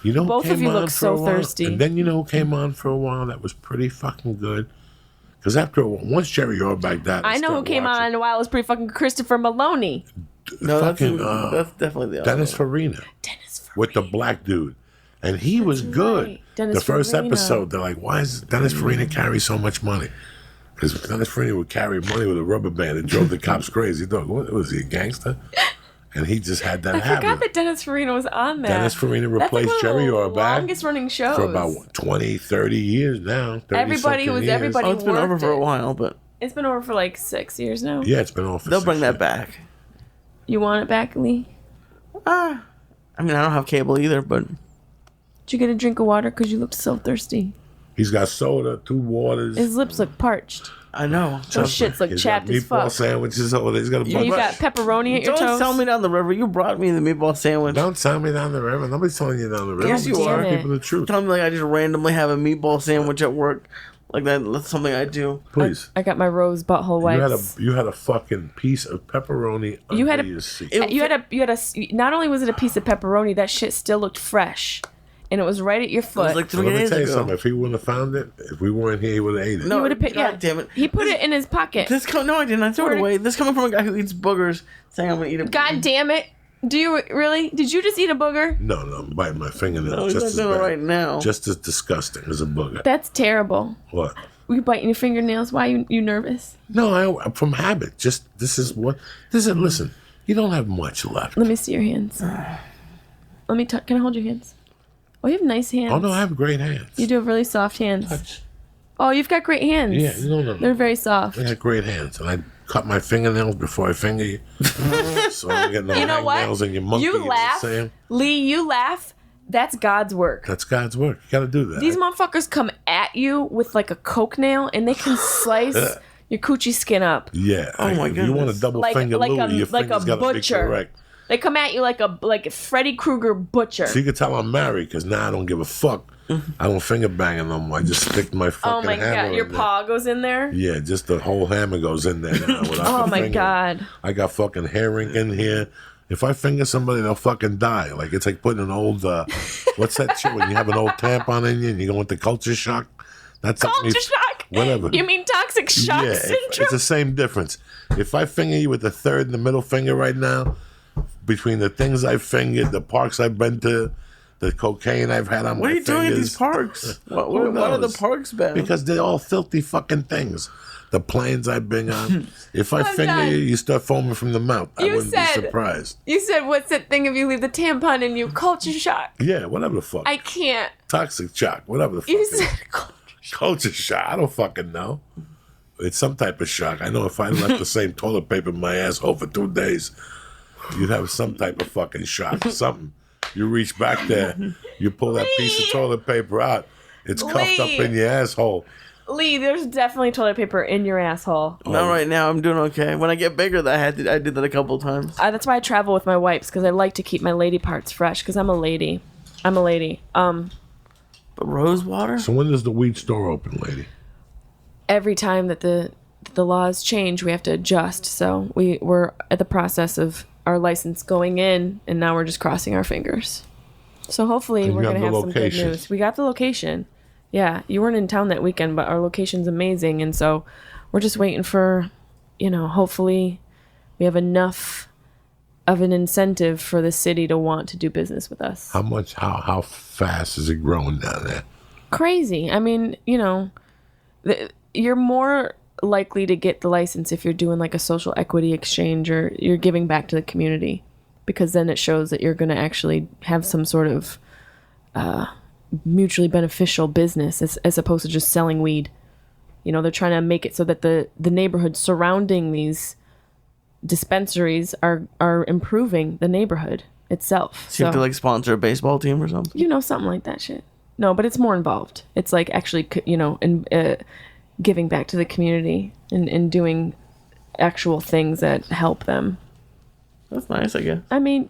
you know who Both of came you on look for so a while? thirsty. And then you know who came on for a while that was pretty fucking good. Because once Jerry Orbach died, I know who came on a while. It was pretty fucking Christopher Maloney. No, Fucking, that's definitely the other Dennis one. Farina Dennis Farina. with the black dude, and he was good. right. Dennis The first Farina. episode, they're like, "Why does Dennis Farina carry so much money?" Because Dennis Farina would carry money with a rubber band and drove the cops crazy. Dog, what was he, a gangster? And he just had that I habit. forgot that Dennis Farina was on there. Dennis Farina That's replaced like Jerry one of the Orbach longest running shows. for about 20, 30 years now. 30 Everybody something was- years. everybody- Oh, it's been over worked for a it. while, but It's been over for like 6 years now. Yeah, it's been on for they'll 6 bring that years. back. You want it back, Lee? I mean, I don't have cable either, but Did you get a drink of water? Because you looked so thirsty. He's got soda, 2 waters. His lips look parched. I know. Those shits look He's chapped got as meatball fuck. sandwiches over there. He's got a And bunch. you got pepperoni at your Don't toes. tell me down the river. You brought me the meatball sandwich. Don't tell me down the river. Nobody's telling you down the river. Yes, I'm you just are. telling people the truth. Tell me like I just randomly have a meatball sandwich at work. Like that's something I do. Please. I got my rose butthole wipes. You had a fucking piece of pepperoni You had under a- your seat. You had a. Not only was it a piece of pepperoni, that shit still looked fresh, and it was right at your It foot. was like So 3 let me days tell you ago. something. If he wouldn't have found it, if we weren't here, he would have ate it. No, He would have picked. God Yeah, damn it. He put it in his pocket. No, I didn't. I threw Where it did- away. This coming from a guy who eats boogers, saying I'm gonna eat a. God damn it! Do you really? Did you just eat a booger? No, I'm biting my fingernail. No, he's just not as doing it bad. right now. Just as disgusting as a booger. That's terrible. What? Were you biting your fingernails? Why you nervous? No, from habit. Just listen. You don't have much left. Let me see your hands. Let me. Can I hold your hands? Oh, you have nice hands. Oh no, I have great hands. You do have really soft hands. Oh, you've got great hands. Yeah, no. They're very soft. I got great hands, and I cut my fingernails before I finger you, so I don't get no You know what? hangnails in your monkey. You know what I'm laugh, saying? Lee. You laugh. That's God's work. That's God's work. You got to do that. These motherfuckers come at you with like a coke nail, and they can slice your coochie skin up. Yeah. Oh my If you want a goodness. double Like- finger like a- Louie, your like a finger's got to be butcher. correct. They come at you like a Freddy Krueger butcher. So you can tell I'm married because now I don't give a fuck. I don't finger bang no more. I just stick my fucking Oh my hammer god, your in there. paw goes in there. Yeah, just the whole hammer goes in there now. without Oh the my finger. god. I got fucking herring in here. If I finger somebody, they'll fucking die. Like it's like putting an old what's that shit when you have an old tampon in you and you go into culture shock? That's like me- Culture shock. Whatever. You mean toxic shock yeah, syndrome? it's the same difference. If I finger you with the third and the middle finger right now, between the things I've fingered, the parks I've been to, the cocaine I've had on What my are you doing at fingers, these parks? What Who are the knows? parks been? because they're all filthy fucking things. The planes I've been on. If I finger done. you, you start foaming from the mouth. I You wouldn't said- be surprised. You said, what's that thing if you leave the tampon in you? Culture shock. Yeah, whatever the fuck. I can't. Toxic shock, whatever the fuck. You it is. said Culture shock. I don't fucking know. It's some type of shock. I know if I left the same toilet paper in my asshole for 2 days, you'd have some type of fucking shock. Something. You reach back there, you pull that piece of toilet paper out. It's cuffed up in your asshole. Lee, there's definitely toilet paper in your asshole. Not right now. I'm doing okay. When I get bigger, I did that a couple of times. That's why I travel with my wipes, because I like to keep my lady parts fresh, because I'm a lady. But rose water? So when does the weed store open, lady? Every time that the laws change, we have to adjust. So we're at the process of our license going in, and now we're just crossing our fingers. So hopefully And we're you going to have have the some good location. news. We got the location. Yeah, you weren't in town that weekend, but our location's amazing. And so we're just waiting for, hopefully we have enough of an incentive for the city to want to do business with us. How fast is it growing down there? Crazy. I mean, you're more likely to get the license if you're doing like a social equity exchange or you're giving back to the community, because then it shows that you're going to actually have some sort of mutually beneficial business as opposed to just selling weed. They're trying to make it so that the neighborhood surrounding these dispensaries are improving the neighborhood itself. So you have to sponsor a baseball team or something? Something like that shit. No, but it's more involved. It's like actually, giving back to the community and doing actual things that help them. That's nice, I guess. I mean,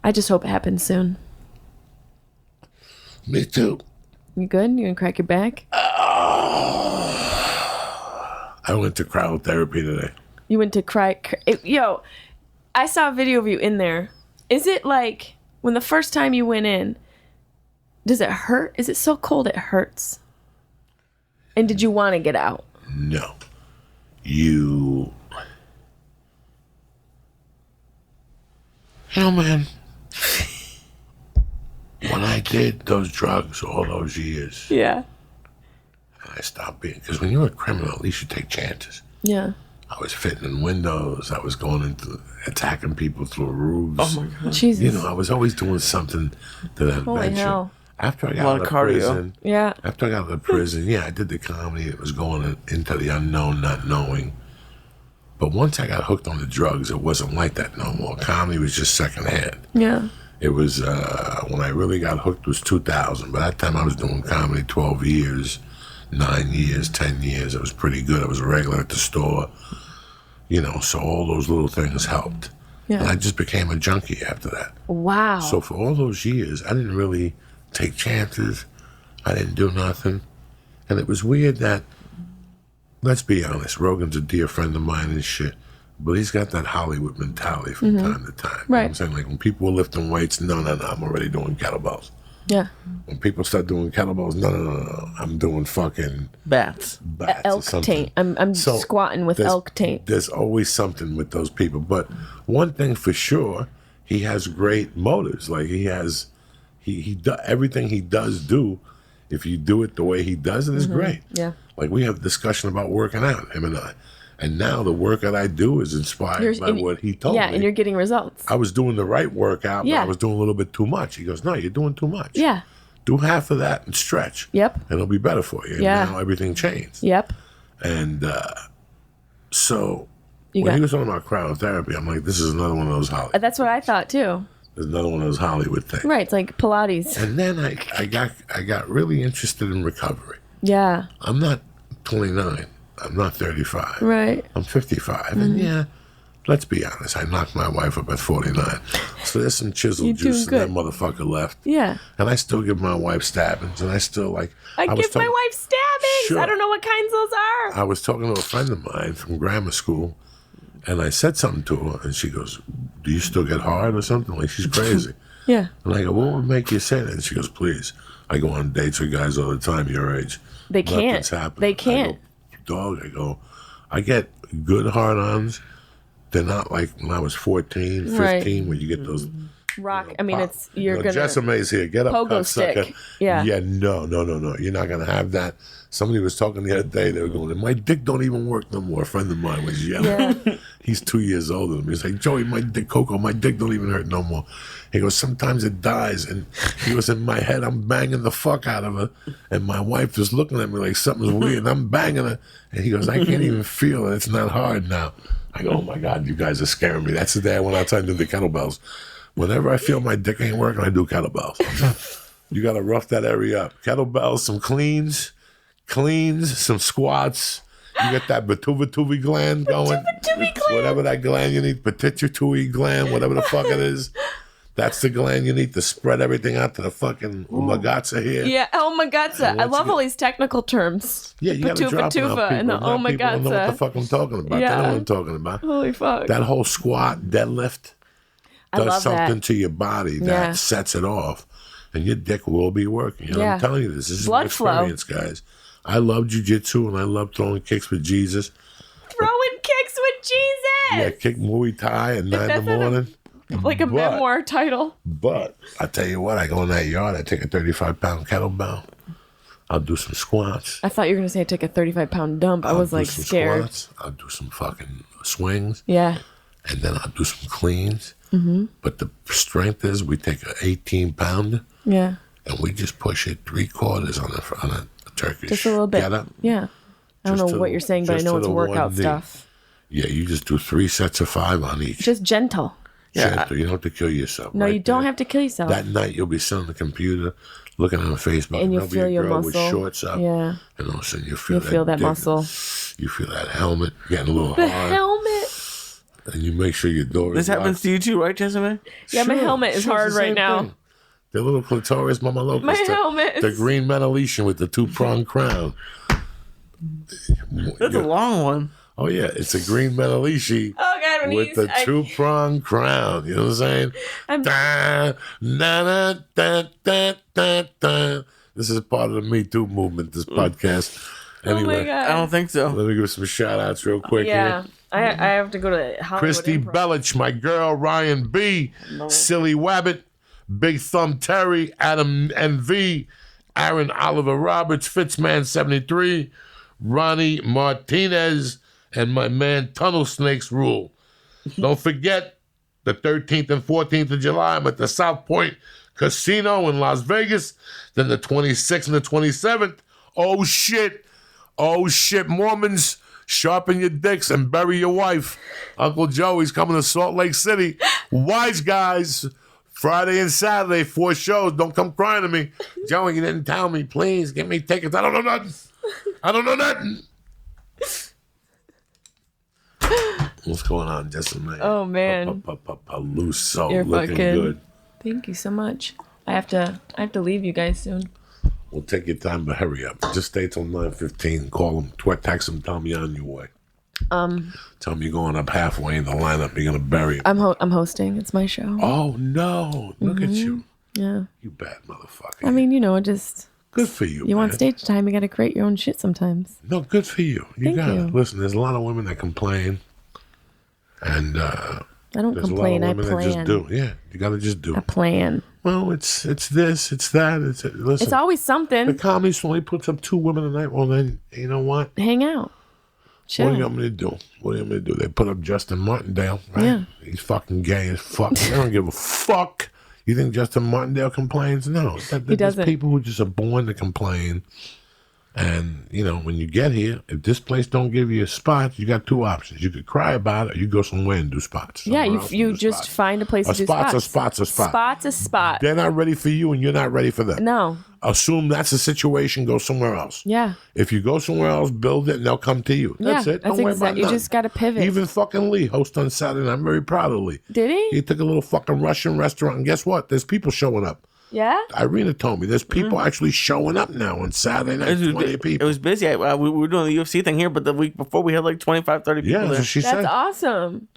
I just hope it happens soon. Me too. You good? You gonna crack your back? I went to cryotherapy today. You went to Yo, I saw a video of you in there. Is it like when the first time you went in, does it hurt? Is it so cold it hurts? And did you want to get out? No. Man, when I did those drugs all those years, Yeah. I stopped being, because when you're a criminal, at least you take chances. Yeah. I was fitting in windows. I was going into attacking people through roofs. Oh my God. Jesus. I was always doing something to that Holy adventure. hell. After I A got lot out of of cardio. prison, Yeah. After I got out of prison, I did the comedy. It was going into the unknown, not knowing. But once I got hooked on the drugs, it wasn't like that no more. Comedy was just secondhand. Yeah. It was, when I really got hooked was 2000. By that time, I was doing comedy 12 years, 9 years, 10 years. It was pretty good. I was a regular at the store. So all those little things helped. Yeah. And I just became a junkie after that. Wow. So for all those years, I didn't really take chances. I didn't do nothing. And it was weird that, let's be honest, Rogan's a dear friend of mine and shit, but he's got that Hollywood mentality from time to time. You know what I'm saying? Like when people were lifting weights, no, I'm already doing kettlebells. Yeah. When people start doing kettlebells, no, I'm doing fucking Bats. bats or Elk something. taint. I'm So, squatting with there's- elk taint. There's always something with those people. But one thing for sure, he has great motives. Like he everything he does do, if you do it the way he does it, is great. Yeah. Like we have a discussion about working out, him and I. And now the work that I do is inspired by what he told me. Yeah, and you're getting results. I was doing the right workout, but Yeah. I was doing a little bit too much. He goes, no, you're doing too much. Yeah. Do half of that and stretch. Yep. And it'll be better for you. And Yeah. now everything changed. Yep. And so You when got- he was talking about cryotherapy, I'm like, this is another one of those Hollywood. That's what I thought too. There's another one of those Hollywood things. Right. It's like Pilates. And then I got really interested in recovery. Yeah. I'm not 29. I'm not 35. Right. I'm 55. And let's be honest, I knocked my wife up at 49. So there's some chisel You're juice doing and that good. motherfucker left. Yeah. And I still give my wife stabbings, and I still I was give my talking- wife stabbings. Sure. I don't know what kinds those are. I was talking to a friend of mine from grammar school, and I said something to her, and she goes, do you still get hard or something? Like, she's crazy. Yeah. And I go, what would make you say that? And she goes, please. I go on dates with guys all the time your age. They can't. Nothing's happening. They can't. I go, I get good hard-ons. They're not like when I was 14, 15, Right. when you get those... Rock. I mean, pop. it's you're gonna. Jessimae's here. Get up, Pogo cocksucker. stick. Yeah. Yeah, no. You're not going to have that. Somebody was talking the other day. They were going, my dick don't even work no more. A friend of mine was yelling. Yeah. He's 2 years older than me. He's like, Joey, my dick don't even hurt no more. He goes, sometimes it dies. And he goes, in my head, I'm banging the fuck out of her. And my wife is looking at me like something's weird. And I'm banging her. And he goes, I can't even feel it. It's not hard now. I go, oh my God, you guys are scaring me. That's the day I went outside and did the kettlebells. Whenever I feel my dick ain't working, I do kettlebells. You got to rough that area up. Kettlebells, some cleans, some squats. You get that pituitary gland going. Whatever that gland you need, pituitary gland, whatever the fuck it is. That's the gland you need to spread everything out to the fucking umagazza here. Yeah, umagazza. I love all these technical terms. Yeah, you got to drop them out, and the people don't know what umagazza. the fuck I'm talking about. Yeah. They know what I'm talking about. Holy fuck. That whole squat, deadlift, I does love something that. to your body that Yeah. sets it off. And your dick will be working. You know, Yeah. I'm telling you this. This is Blood an flow. experience, guys. I love jujitsu and I love throwing kicks with Jesus. Throwing kicks with Jesus. Yeah, kick Muay Thai at 9 in the morning. Like a memoir title. But I tell you what, I go in that yard, I take a 35-pound kettlebell. I'll do some squats. I thought you were going to say take a 35-pound dump. I was I'll do like some scared. Squats. I'll do some fucking swings. Yeah. And then I'll do some cleans. Mm-hmm. But the strength is we take an 18-pounder Yeah. and we just push it 3/4 on a Turkish Just a little bit. get up. Yeah. I don't Just know to what the- you're saying, but I just know to it's the workout 1 knee. stuff. Yeah, you just do 3 sets of 5 on each. Just gentle. Gentle. You don't have to kill yourself. No, right you don't there. have to kill yourself. That night you'll be sitting on the computer, looking on Facebook, And you there'll be feel a your girl muscle. with shorts up. Yeah. And all of a sudden you feel You feel that dick. muscle. You feel that helmet getting a little The hard. helmet. And you make sure your door This is happens locked. to you too, right, Jessimae? Yeah, my helmet is it's hard the right same now. thing. The little clitoris mama locus. My the, helmet is- The green metalician with the 2-pronged crown. That's a long one. Oh yeah, it's a green metalician. Oh, God, when With the 2-pronged crown, you know what I'm saying? I'm- Da, na, na, da, da, da, da. This is part of the Me Too movement, this podcast. Oh, my Anyway, God. I don't think so. let me give some shout outs real quick Yeah. here. I have to go to Hollywood Christy Improv. Bellich, my girl, Ryan B, Silly Wabbit, Big Thumb Terry, Adam NV, Aaron Oliver Roberts, Fitzman73, Ronnie Martinez, and my man Tunnel Snakes Rule. Don't forget, the 13th and 14th of July, I'm at the South Point Casino in Las Vegas. Then the 26th and the 27th. Oh shit, Mormons, sharpen your dicks and bury your wife. Uncle Joey's coming to Salt Lake City. Wise Guys, Friday and Saturday, 4 shows. Don't come crying to me. Joey, you didn't tell me. Please, give me tickets. I don't know nothing. What's going on, Jessimae? Oh, man. Peluso, You're looking fucking- good. Thank you so much. I have to leave you guys soon. We'll take your time, but hurry up. Just stay till 9:15. Call them, text them, tell me you're on your way. Tell me you're going up halfway in the lineup. You're gonna bury him. I'm hosting. It's my show. Oh no! Look at you, Yeah. you bad motherfucker. I mean, just good for you. you want man. stage time, you got to create your own shit sometimes. No, good for you. You Thank got you. it. Listen, there's a lot of women that complain, and I don't there's complain. a I lot of women that just plan. do. Yeah, you gotta just do. I plan. Well, it's this, it's that. Listen. It's always the something. Comedy Store only puts up 2 women a night. Well, then you know what? Hang out. Chill. What do you want me to do? They put up Justin Martindale, right? Yeah. He's fucking gay as fuck. They don't give a fuck. You think Justin Martindale complains? No. There's doesn't. people who just are born to complain. And, when you get here, if this place don't give you a spot, you got 2 options. You could cry about it or you go somewhere and do spots. Yeah, Somewhere else and you do just spots. find a place A to do spot's spots. a spot's a spot. Spot's a spot. They're not ready for you and you're not ready for them. No. Assume that's the situation, go somewhere else. Yeah. If you go somewhere else, build it, and they'll come to you. That's Yeah, it. that's Don't worry exact- about you nothing. just gotta pivot. Even fucking Lee, host on Saturday night. I'm very proud of Lee. Did he? He took a little fucking Russian restaurant, and guess what? There's people showing up. Yeah. Irina told me there's people actually showing up now on Saturday night. 20 It people. was busy. We were doing the UFC thing here, but the week before we had like 25, 30 people Yeah, that's there. what she That's said. awesome.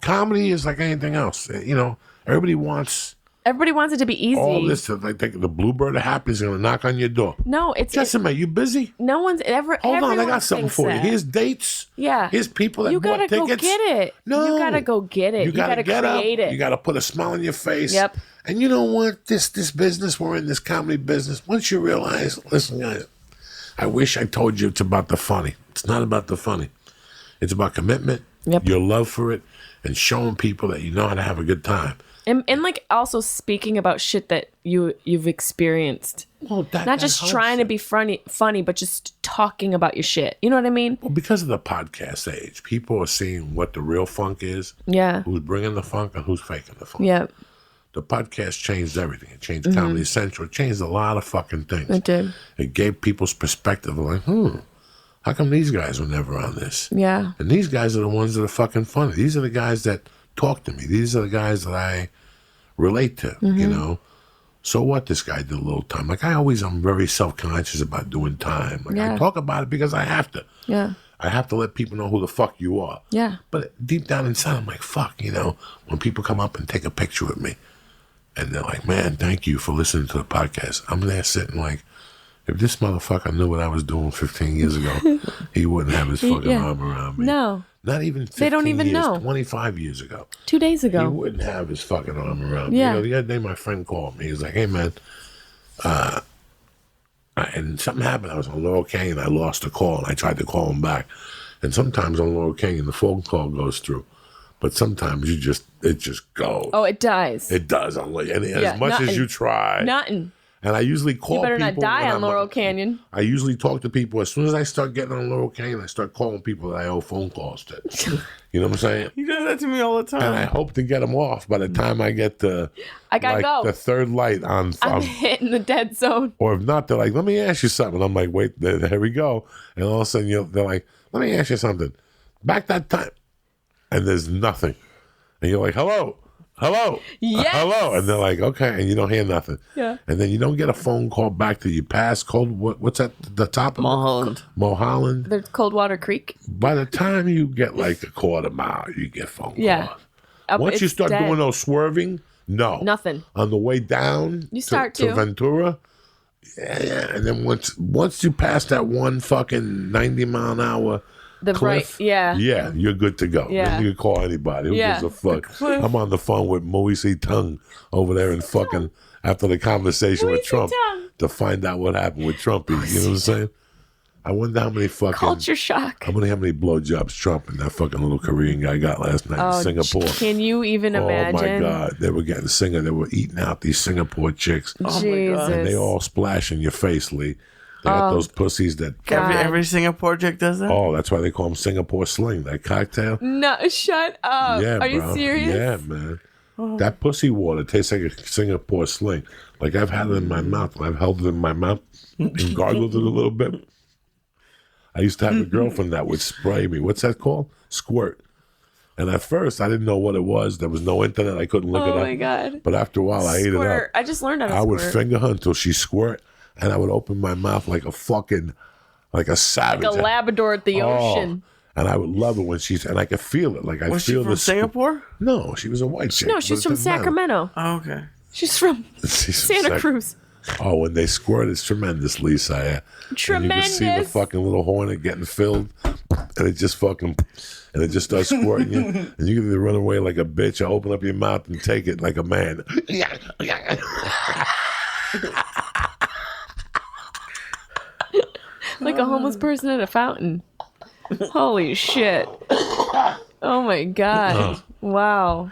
Comedy is like anything else. Everybody wants Everybody wants it to be easy. all this. Like the Bluebird of Happiness is going to knock on your door. No, it's Jessimae, you busy? no one's ever. Hold on, I everyone got something thinks for you. that. Here's dates. Yeah. Here's people that You bought gotta go tickets. get it. No. You gotta go get it. You gotta get create up. it. You gotta put a smile on your face. Yep. And you know what? This business, we're in this comedy business. Once you realize, listen, guys, I wish I told you it's about the funny. It's not about the funny. It's about commitment, Yep. your love for it, and showing people that you know how to have a good time. And like also speaking about shit that you've experienced. Well, Not just trying to be funny, but just talking about your shit. You know what I mean? Well, because of the podcast age, people are seeing what the real funk is. Yeah. Who's bringing the funk and who's faking the funk. Yeah. The podcast changed everything. It changed Comedy Central. It changed a lot of fucking things. It did. It gave people's perspective of like, how come these guys were never on this? Yeah. And these guys are the ones that are fucking funny. These are the guys that talk to me. These are the guys that I relate to, you know? So what this guy did a little time. Like I'm very self-conscious about doing time. Like I talk about it because I have to. Yeah. I have to let people know who the fuck you are. Yeah. But deep down inside, I'm like, fuck, you know, when people come up and take a picture with me and they're like, man, thank you for listening to the podcast. I'm there sitting like, if this motherfucker knew what I was doing 15 years ago, he wouldn't have his fucking arm around me. No. Not even 15 They don't even years, know. 25 years ago. 2 days He ago. wouldn't have his fucking arm around me. Yeah. You know, the other day my friend called me. He was like, hey, man, and something happened. I was on Laurel Canyon. I lost a call, and I tried to call him back. And sometimes on Laurel Canyon, the phone call goes through. But sometimes it just goes. Oh, it dies. It does. And Yeah, as much as nothing. you try. Nothing. And I usually call You better people. not die when on I'm Laurel Canyon. I usually talk to people. As soon as I start getting on Laurel Canyon, I start calling people that I owe phone calls to. You know what I'm saying? He does that to me all the time. And I hope to get them off by the time I get the I gotta go. the third light on. I'm hitting the dead zone. Or if not, they're like, let me ask you something. I'm like, wait, there we go. And all of a sudden, they're like, let me ask you something. Back that time. And there's nothing. And you're like, hello. Yes. Hello. And they're like, okay. And you don't hear nothing. Yeah. And then you don't get a phone call back till you pass what's at the top of Mulholland. Mulholland. There's Coldwater Creek. By the time you get like a quarter mile, you get phone calls. Yeah. Once you It's start dead. doing those swerving, no. Nothing. On the way down You start to to. Ventura, yeah. And then once you pass that one fucking 90 mile an hour The cliff, right. Yeah. yeah, you're good to go. Yeah. Then you can call anybody. Who Yeah. gives a fuck? cliff. I'm on the phone with Moise Tung over there and fucking after the conversation with Moise Trump Tung. to find out what happened with Trumpy. You know what I'm saying? I wonder how many fucking Culture shock. how many blowjobs Trump and that fucking little Korean guy got last night in Singapore. Can you even imagine? Oh my God, they were getting they were eating out these Singapore chicks, Jesus. and they all splash in your face, Lee. They got those pussies that. God. Every Singapore chick does that? Oh, that's why they call them Singapore Sling. That cocktail. No, shut up. Yeah, Are you bro. serious? Yeah, man. That pussy water tastes like a Singapore Sling. Like I've had it in my mouth, and I've held it in my mouth and gargled it a little bit. I used to have a girlfriend that would spray me. What's that called? Squirt. And at first, I didn't know what it was. There was no internet. I couldn't look it up. Oh my God. But after a while, I ate it up. Squirt. I just learned how to I would squirt. finger her until she squirt, and I would open my mouth like a savage. Like a Labrador at the ocean. And I would love it when and I could feel it. Like I Was feel she from the Singapore? No, she was a white chick. No, but she's it from doesn't matter. Sacramento. Oh, okay. She's from She's from Santa Cruz. Oh, when they squirt, it's tremendous, Lisa. Yeah. And you can see the Tremendous. fucking little hornet getting filled, and it just starts squirting you, and you can either run away like a bitch or open up your mouth and take it like a man. Like a homeless person at a fountain. Holy shit. Oh my God. Wow.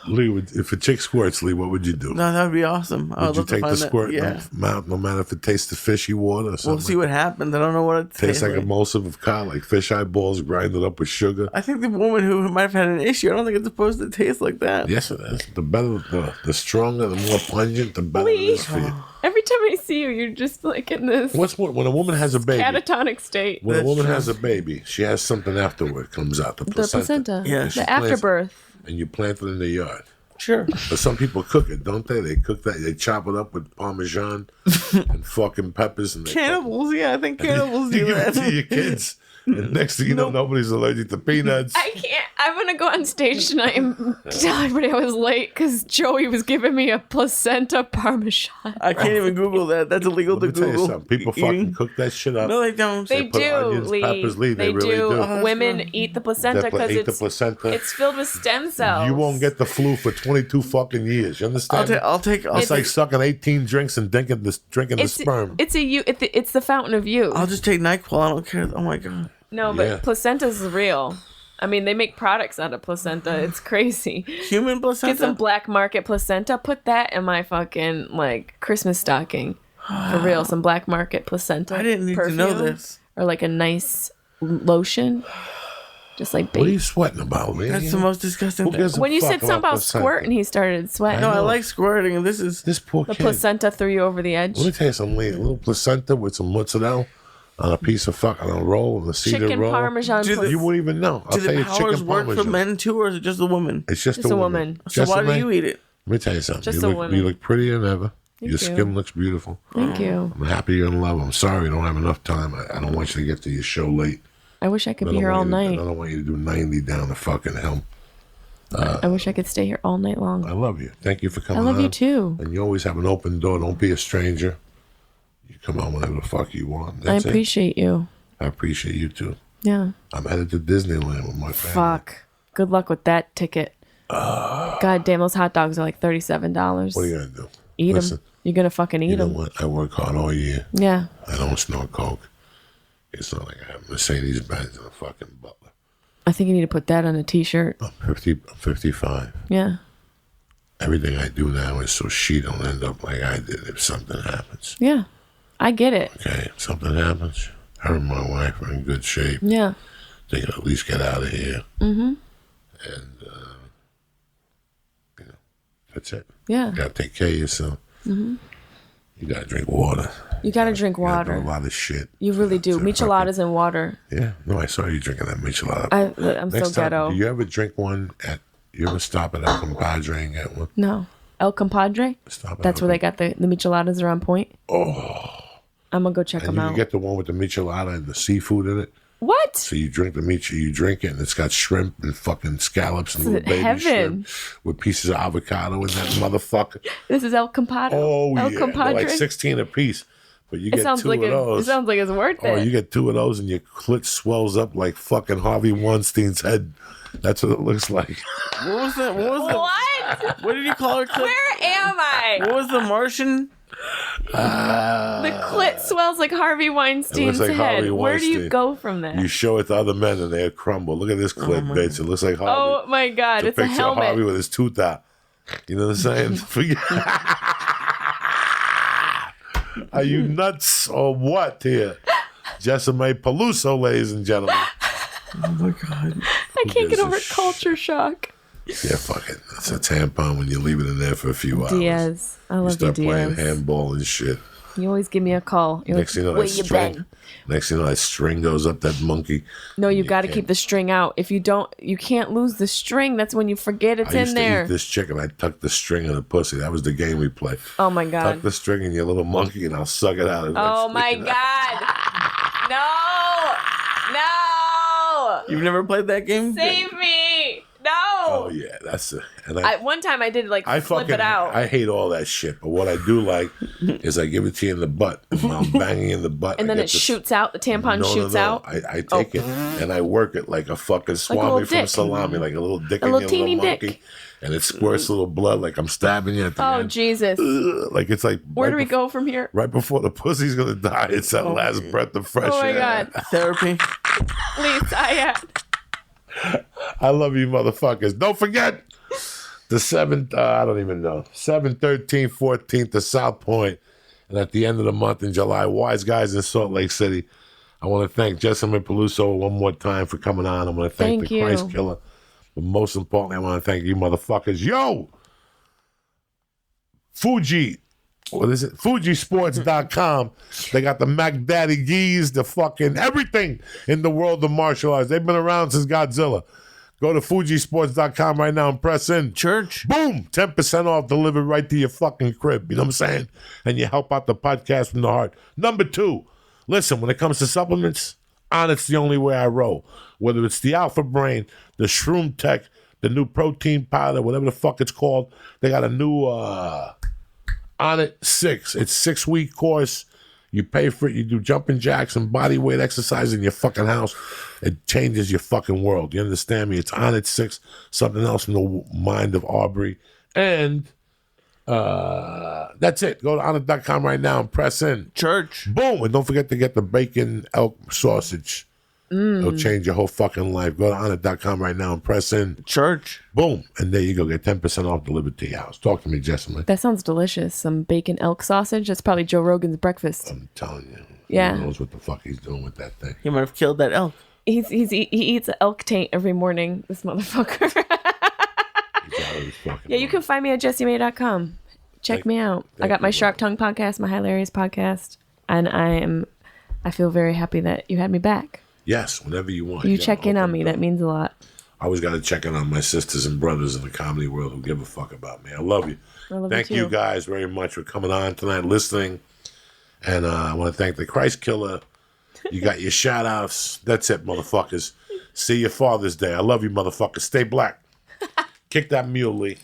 Lee, if a chick squirts, Lee, what would you do? No, that would be awesome. I Would you love to take the find that. squirt in Yeah. the mouth, no matter if it tastes the fishy water or something? We'll see what happens. I don't know what it Tastes like emulsive of cod, like fish eyeballs grinded up with sugar. I think the woman who might have had an issue, I don't think it's supposed to taste like that. Yes, it is. The better, the stronger, the more pungent, the better it is for you. Every time I see you, you're just like in this What's more, when a woman has a baby? catatonic state. When a That's woman true. has a baby, she has something afterward comes out. The The placenta. placenta. Yeah. And she The plants it, afterbirth. and you plant it in the yard. Sure. But some people cook it, don't they? They cook that. They chop it up with Parmesan and fucking peppers. And they Cannibals, yeah, I think cannibals You do give it to that. your kids. And next thing you know, nobody's allergic to peanuts. I can't. I'm going to go on stage tonight and tell everybody I was late because Joey was giving me a placenta parmesan. I can't even Google that. That's illegal Let me to tell you Google. something. People fucking cook that shit up. No, they don't. They put do, onions, Lee. peppers, Lee. They really do. Oh, Women that's eat the placenta They because eat the it's placenta. filled with stem cells. You won't get the flu for 22 fucking years. You understand? I'll take. It's like sucking 18 drinks and drinking the sperm. It's the fountain of youth. I'll just take NyQuil. I don't care. Oh my god. No, but Yeah. placenta's real. I mean, they make products out of placenta. It's crazy. Human placenta? Get some black market placenta. Put that in my fucking, like, Christmas stocking. For real. Some black market placenta. I didn't need to know this. Or, like, a nice lotion. Just like What are baby. you sweating about, man? That's the most disgusting Who thing. gives a When you fuck said something about placenta? squirting, he started sweating. No, I know. like squirting, and this is... This poor The kid. placenta threw you over the edge. Let me tell you something, Lee. A little placenta with some mozzarella on a piece of fucking a roll, and a cedar Chicken roll. parmesan. Do the- placenta. You wouldn't even know. I'll Do tell the you, powers chicken work for parmesan. men, too, or is it just the woman? It's just Just a a woman. woman. So why do Jessimae, you eat it? Let me tell you something. Just you a look, woman. you look prettier than ever. Your you. skin looks beautiful. Thank you. I'm happy you're in love. I'm sorry you don't have enough time. I don't want you to get to your show late. I wish I could I be don't here all want you to- night. I don't want you to do 90 down the fucking hill. I wish I could stay here all night long. I love you. Thank you for I coming love you on. too. And you always have an open door. Don't be a stranger. You come on whenever the fuck you want. I That's it. appreciate you. I appreciate you too. Yeah. I'm headed to Disneyland with my family. Fuck. Good luck with that ticket. God damn, those hot dogs are like $37. What are you gonna do? Eat Listen, them. You're gonna fucking eat you know them. what? I work hard all year. Yeah. I don't snort coke. It's not like I have Mercedes Benz and a fucking Butler. I think you need to put that on a t-shirt. I'm 55. Yeah. Everything I do now is so she don't end up like I did if something happens. Yeah. I get it. Okay, if something happens, her and my wife are in good shape. Yeah. They can at least get out of here. Mm-hmm. And, you know, that's it. Yeah. You gotta take care of yourself. Mm-hmm. You gotta drink water. You gotta drink You gotta do water. a lot of shit. You really do. to Micheladas and water. Yeah, no, I saw you drinking that Michelada. I'm so Next time, ghetto. do you ever drink one at? You ever stop at El Compadre and get one? No. El Compadre? Stop at That's El where they got the micheladas are on point. Oh, I'm gonna go check and them you out. can get the one with the Michelada and the seafood in it. What? So you drink the meat, you drink it, and it's got shrimp and fucking scallops and little baby heaven. shrimp with pieces of avocado in that motherfucker. This is El Compadre. Oh El yeah, Compadre. they're like 16 a piece, but you It get sounds two like of those. it sounds like it's worth Oh, it. you get two of those, and your clit swells up like fucking Harvey Weinstein's head. That's what it looks like. What was the... What? What did you call her? Where am I? What was the Martian? The clit swells like Harvey Weinstein's like head. Harvey Where do you Weinstein. go from that? You show it to other men, and they crumble. Look at this clit, bitch. It looks like Harvey. Oh my god, it's a picture of Harvey helmet. with his tooth out. You know what I'm saying? Forget. Are you nuts or what here? Jessimae Peluso, ladies and gentlemen. Oh my god. I can't get gives a over culture shock. Yeah, fuck it. It's a tampon when you leave it in there for a few hours. Diaz. I You love you, start playing Diaz. handball and shit. You always give me a call. You're Next like, thing you know, where that you string. been? Next thing you know, that string goes up that monkey. No, you You got to can't. keep the string out. If you don't, you can't lose the string. That's when you forget it's I in used to there. eat this chicken. I tuck the string in the pussy. That was the game we played. Oh my Tuck god. the string in your little monkey, and I'll suck it out. Oh my god. No. No. You've never played that game? Save me. Oh No. yeah, that's it. And One time I did like I flip fucking it out. I hate all that shit. But what I do like is I give it to you in the butt. And while I'm banging in the butt, and I then get it the- shoots out. The tampon shoots out. Oh. I take it and I work it like a fucking swami little from dick. salami, like a little dick A in little your teeny little dick. monkey, and it squirts little blood like I'm stabbing you at the Oh end. Jesus. Like it's like Where right do we bef- go from here? Right before the pussy's gonna die, it's that last breath of fresh Oh my air. god. Therapy. Please, Syatt. I love you, motherfuckers. Don't forget the 7th, I don't even know, 7th, 13th, 14th to South Point. And at the end of the month in July, Wise Guys in Salt Lake City. I want to thank Jessimae Peluso one more time for coming on. I want to thank Thank the you. Christ Killer. But most importantly, I want to thank you, motherfuckers. Yo! Fuji. What is it? Fujisports.com. They got the Mac Daddy Geese, the fucking everything in the world of martial arts. They've been around since Godzilla. Go to Fujisports.com right now and press in. Church. Boom! 10% off delivered right to your fucking crib. You know what I'm saying? And you help out the podcast from the heart. Number 2, listen, when it comes to supplements, Onnit's the only way I roll. Whether it's the Alpha Brain, the Shroom Tech, the new protein powder, whatever the fuck it's called, they got a new Onnit 6. It's 6-week course. You pay for it. You do jumping jacks and body weight exercise in your fucking house. It changes your fucking world. You understand me? It's Onnit 6. Something else from the mind of Aubrey. And that's it. Go to Onnit.com right now and press in. Church. Boom. And don't forget to get the bacon elk sausage. It'll change your whole fucking life. Go to onnit.com right now and press in. Church. Boom. And there you go. Get 10% off delivered to your house. Talk to me, Jessimae. That sounds delicious. Some bacon elk sausage. That's probably Joe Rogan's breakfast. I'm telling you. Yeah. Who knows what the fuck he's doing with that thing. He might have killed that elk. He eats elk taint every morning, this motherfucker. He's out of his fucking Yeah, you can find me at jessimae.com. Check me out. I got my Sharp Tongue podcast, my Highlarious podcast, and I feel very happy that you had me back. Yes, whenever you want. You check in on me. That means a lot. I always got to check in on my sisters and brothers in the comedy world who give a fuck about me. I love you. I love Thank you you guys very much for coming on tonight, listening. And I want to thank the Christ Killer. You got your shout outs. That's it, motherfuckers. See you Father's Day. I love you, motherfuckers. Stay black. Kick that mule, Lee.